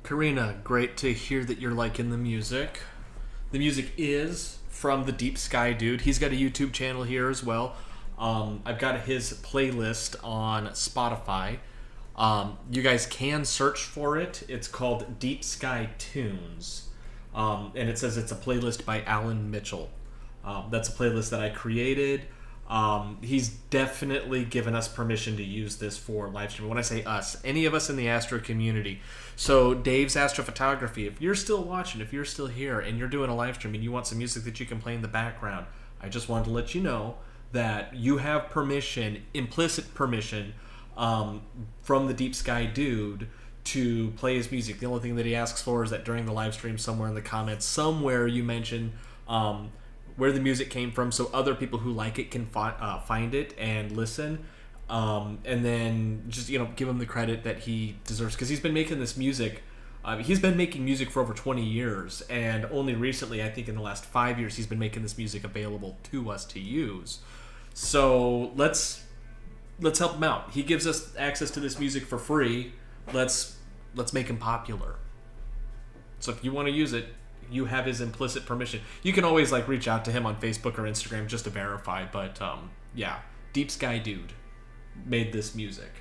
Karina, great to hear that you're liking the music. The music is from the Deep Sky Dude. He's got a YouTube channel here as well. I've got his playlist on Spotify. You guys can search for it. It's called Deep Sky Tunes. And it says it's a playlist by Alan Mitchell. That's a playlist that I created. He's definitely given us permission to use this for live streaming. When I say us, any of us in the astro community. So Dave's Astrophotography, if you're still watching, if you're still here and you're doing a live stream and you want some music that you can play in the background, I just wanted to let you know that you have permission, implicit permission, from the Deep Sky Dude to play his music. The only thing that he asks for is that during the live stream, somewhere in the comments, somewhere you mention where the music came from, so other people who like it can find it and listen, and then just give him the credit that he deserves, because he's been making this music. He's been making music for over 20 years, and only recently, I think in the last 5 years, he's been making this music available to us to use. So let's help him out. He gives us access to this music for free. Let's make him popular. So if you want to use it, you have his implicit permission. You can always reach out to him on Facebook or Instagram just to verify. But yeah, Deep Sky Dude made this music.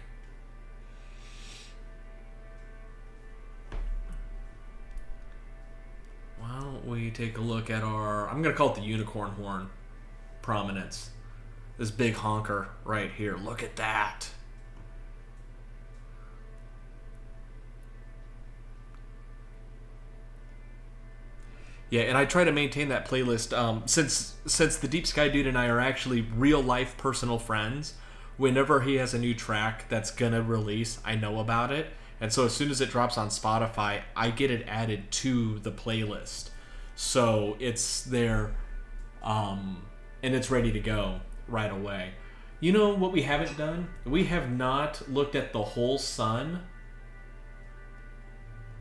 Why don't we take a look at our, I'm going to call it the unicorn horn prominence. This big honker right here. Look at that. Yeah, and I try to maintain that playlist. Since the Deep Sky Dude and I are actually real life personal friends, whenever he has a new track that's gonna release, I know about it. And so as soon as it drops on Spotify, I get it added to the playlist. So it's there, and it's ready to go right away. You know what we haven't done? We have not looked at the whole sun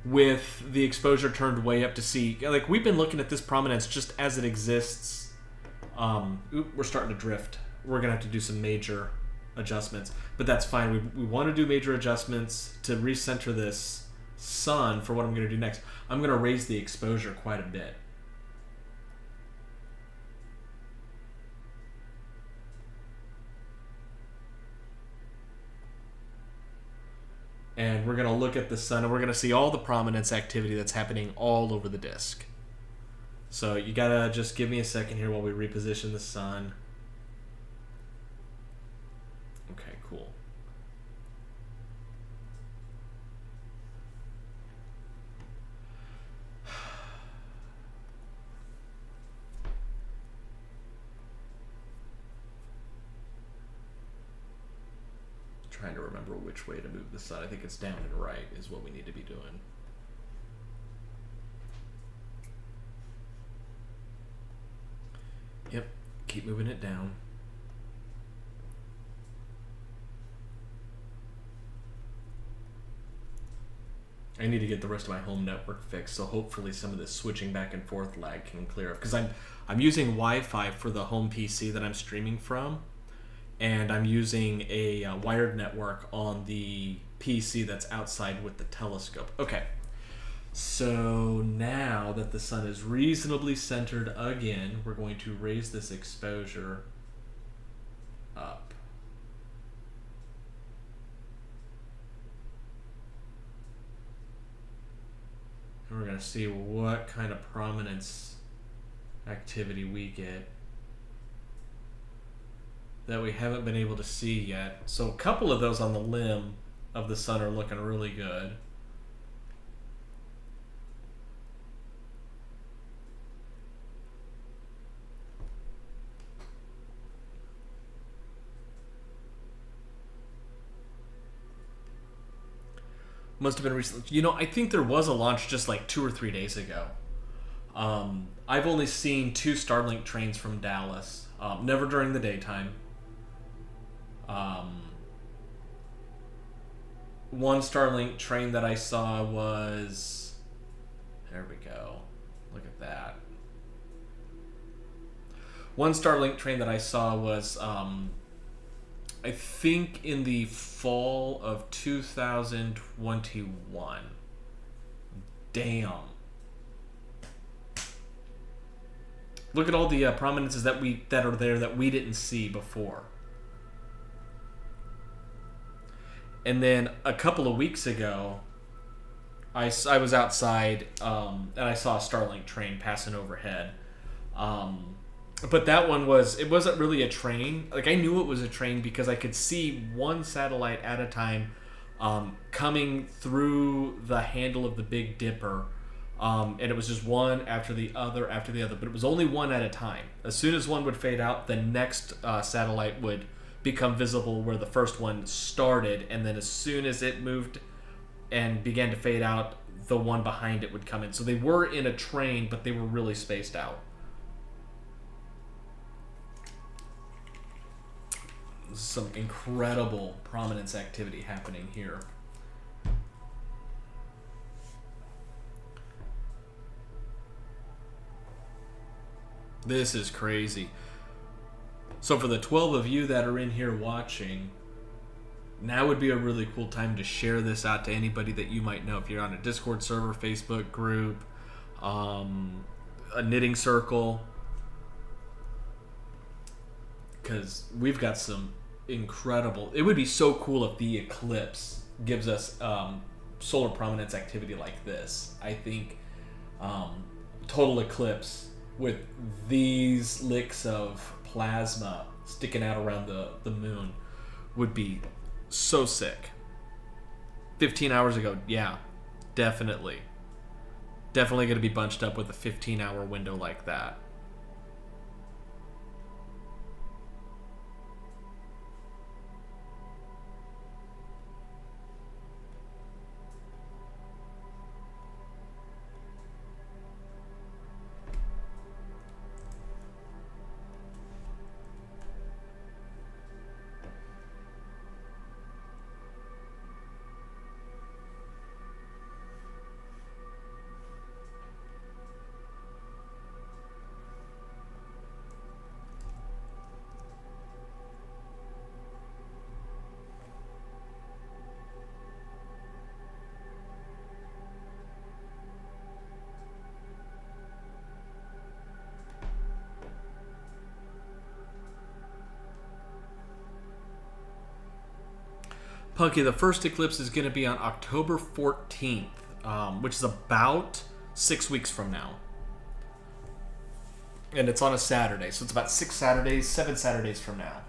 with the exposure turned way up to see. We've been looking at this prominence just as it exists. We're starting to drift. We're gonna have to do some major adjustments, but that's fine. We want to do major adjustments to recenter this sun for what I'm gonna do next. I'm gonna raise the exposure quite a bit. And we're going to look at the sun, and we're going to see all the prominence activity that's happening all over the disk. So you got to just give me a second here while we reposition the sun. Okay, cool. Trying to remember which way to move the sun. I think it's down and right is what we need to be doing. Yep, keep moving it down. I need to get the rest of my home network fixed, so hopefully some of this switching back and forth lag can clear up. Because I'm using Wi-Fi for the home PC that I'm streaming from, and I'm using a wired network on the PC that's outside with the telescope. Okay, so now that the sun is reasonably centered again, we're going to raise this exposure up. And we're going to see what kind of prominence activity we get that we haven't been able to see yet. So a couple of those on the limb of the sun are looking really good. Must have been recently. I think there was a launch just 2 or 3 days ago. I've only seen 2 Starlink trains from Dallas. Never during the daytime. One Starlink train that I saw was... There we go. Look at that. One Starlink train that I saw was, I think in the fall of 2021. Damn. Look at all the prominences that are there that we didn't see before. And then a couple of weeks ago, I was outside and I saw a Starlink train passing overhead. But that one it wasn't really a train. Like, I knew it was a train because I could see one satellite at a time coming through the handle of the Big Dipper. And it was just one after the other, but it was only one at a time. As soon as one would fade out, the next satellite would become visible where the first one started, and then as soon as it moved and began to fade out, the one behind it would come in. So they were in a train, but they were really spaced out. Some incredible prominence activity happening here. This is crazy. So for the 12 of you that are in here watching, now would be a really cool time to share this out to anybody that you might know. If you're on a Discord server, Facebook group, a knitting circle, because we've got some incredible... It would be so cool if the eclipse gives us solar prominence activity like this. I think total eclipse with these licks of plasma sticking out around the moon would be so sick. 15 hours ago, yeah, definitely going to be bunched up with a 15-hour window like that. Punky, the first eclipse is going to be on October 14th, which is about 6 weeks from now. And it's on a Saturday, so it's about 7 Saturdays from now.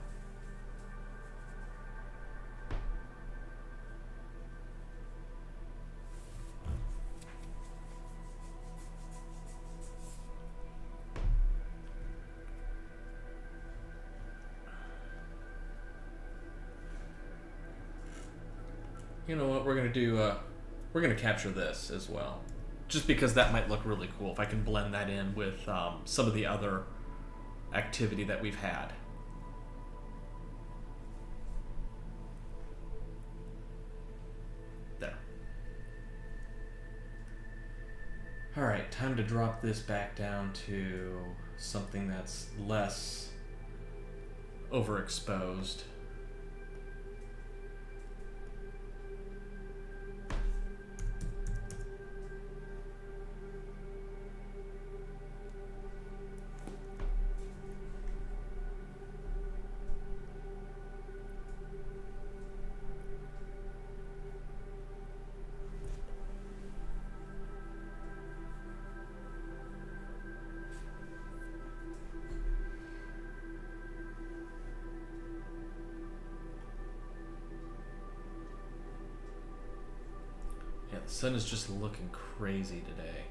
You know what, we're going to do, we're going to capture this as well. Just because that might look really cool if I can blend that in with some of the other activity that we've had. There. Alright, time to drop this back down to something that's less overexposed. The sun is just looking crazy today.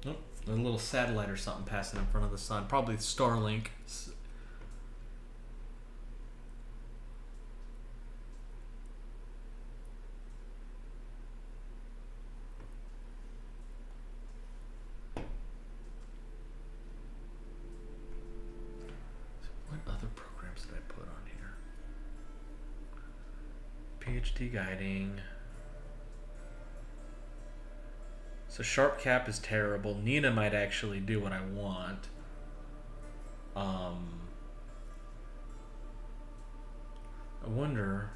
Oh, a little satellite or something passing in front of the sun. Probably Starlink. What other programs did I put on here? PhD guiding. So Sharp Cap is terrible. Nina might actually do what I want. I wonder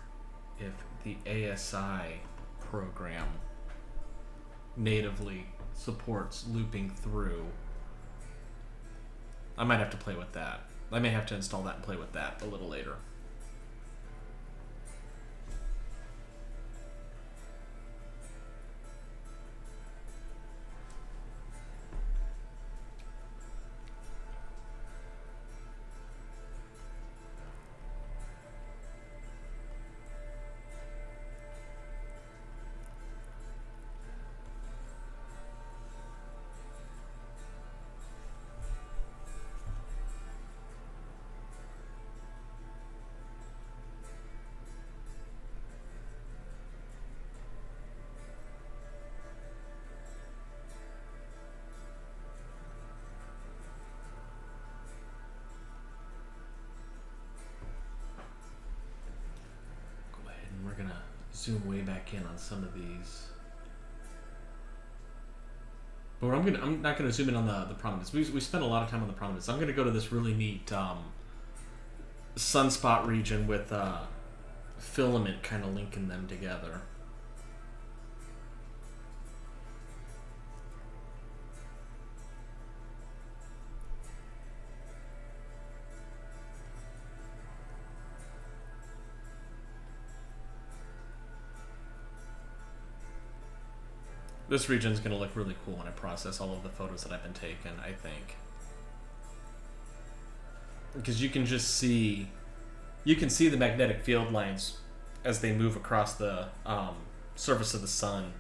if the ASI program natively supports looping through. I might have to play with that. I may have to install that and play with that a little later. We're gonna zoom way back in on some of these, but I'm not gonna zoom in on the prominence. We spent a lot of time on the prominence. I'm gonna go to this really neat Sunspot region with filament kind of linking them together. This region is going to look really cool when I process all of the photos that I've been taking, I think. Because you can just see, the magnetic field lines as they move across the surface of the sun,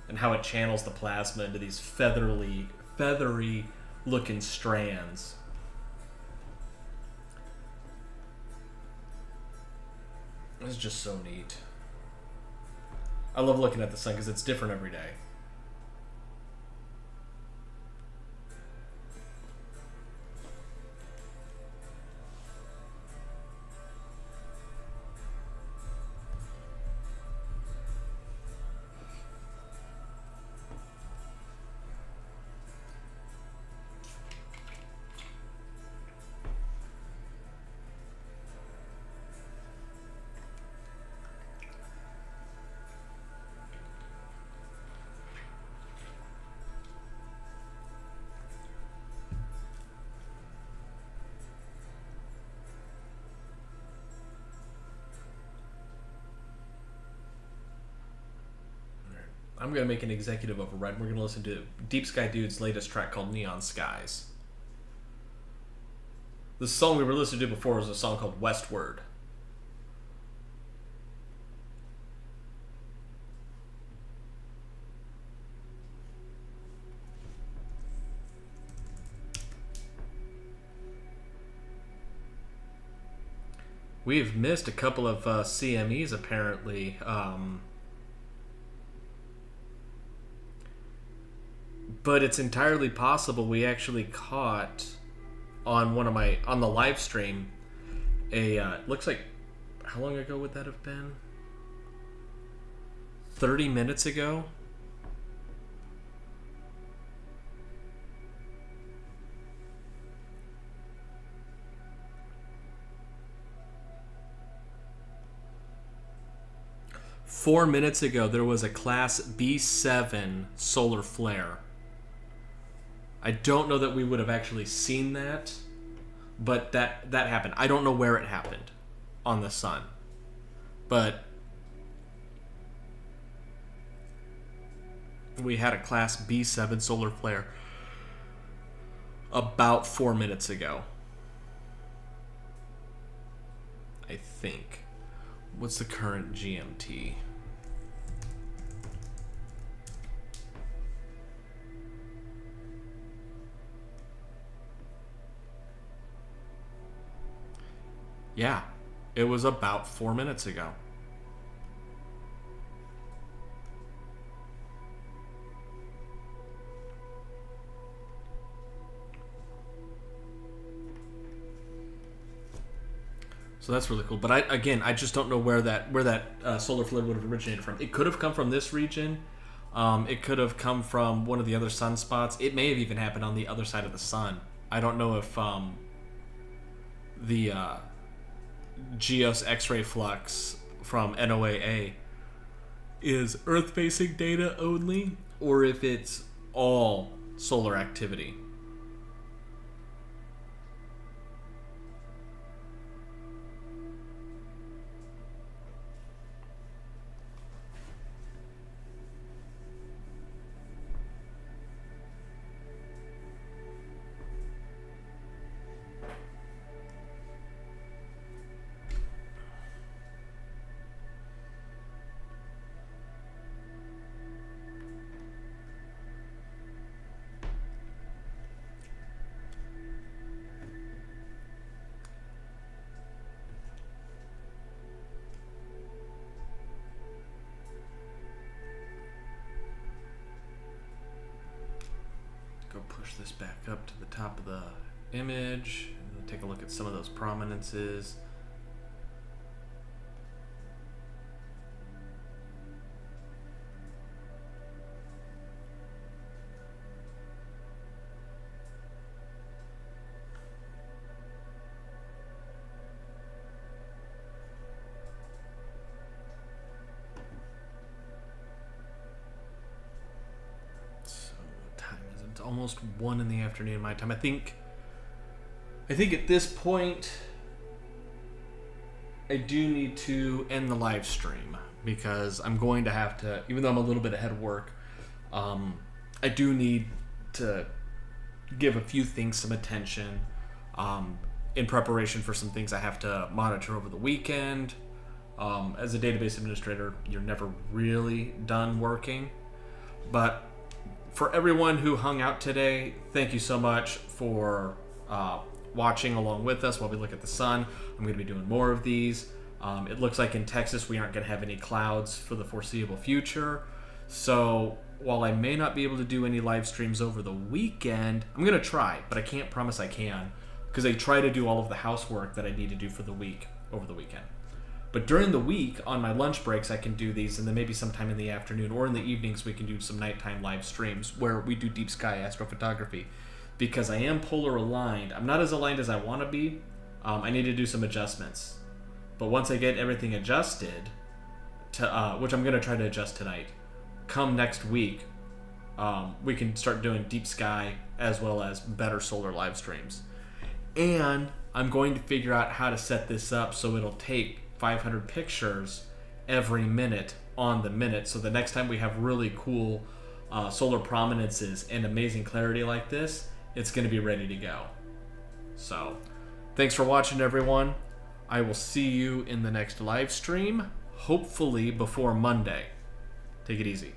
and how it channels the plasma into these feathery looking strands. It's just so neat. I love looking at the sun because it's different every day. I'm going to make an executive override. We're going to listen to Deep Sky Dude's latest track called Neon Skies. The song we were listening to before was a song called Westward. We've missed a couple of CMEs apparently. But it's entirely possible we actually caught on the live stream looks like, how long ago would that have been? 30 minutes ago? Four minutes ago, there was a Class B7 solar flare. I don't know that we would have actually seen that, but that happened. I don't know where it happened on the sun, but we had a Class B7 solar flare about 4 minutes ago, I think. What's the current GMT? Yeah, it was about 4 minutes ago. So that's really cool. But I just don't know where that solar flare would have originated from. It could have come from this region. It could have come from one of the other sunspots. It may have even happened on the other side of the sun. I don't know if the Geos X-ray flux from NOAA is Earth-facing data only, or if it's all solar activity. Go push this back up to the top of the image. And take a look at some of those prominences. Almost 1 in the afternoon my time. I think at this point I do need to end the live stream because I'm going to have to, even though I'm a little bit ahead of work, I do need to give a few things some attention in preparation for some things I have to monitor over the weekend. As a database administrator, you're never really done working, but for everyone who hung out today, thank you so much for watching along with us while we look at the sun. I'm going to be doing more of these. It looks like in Texas we aren't going to have any clouds for the foreseeable future. So while I may not be able to do any live streams over the weekend, I'm going to try, but I can't promise I can because I try to do all of the housework that I need to do for the week over the weekend. But during the week, on my lunch breaks, I can do these, and then maybe sometime in the afternoon or in the evenings, we can do some nighttime live streams where we do deep sky astrophotography. Because I am polar aligned. I'm not as aligned as I want to be. I need to do some adjustments. But once I get everything adjusted, which I'm going to try to adjust tonight, come next week, we can start doing deep sky as well as better solar live streams. And I'm going to figure out how to set this up so it'll take 500 pictures every minute on the minute, so the next time we have really cool solar prominences and amazing clarity like this, it's going to be ready to go. So thanks for watching, everyone. I will see you in the next live stream, hopefully before Monday. Take it easy.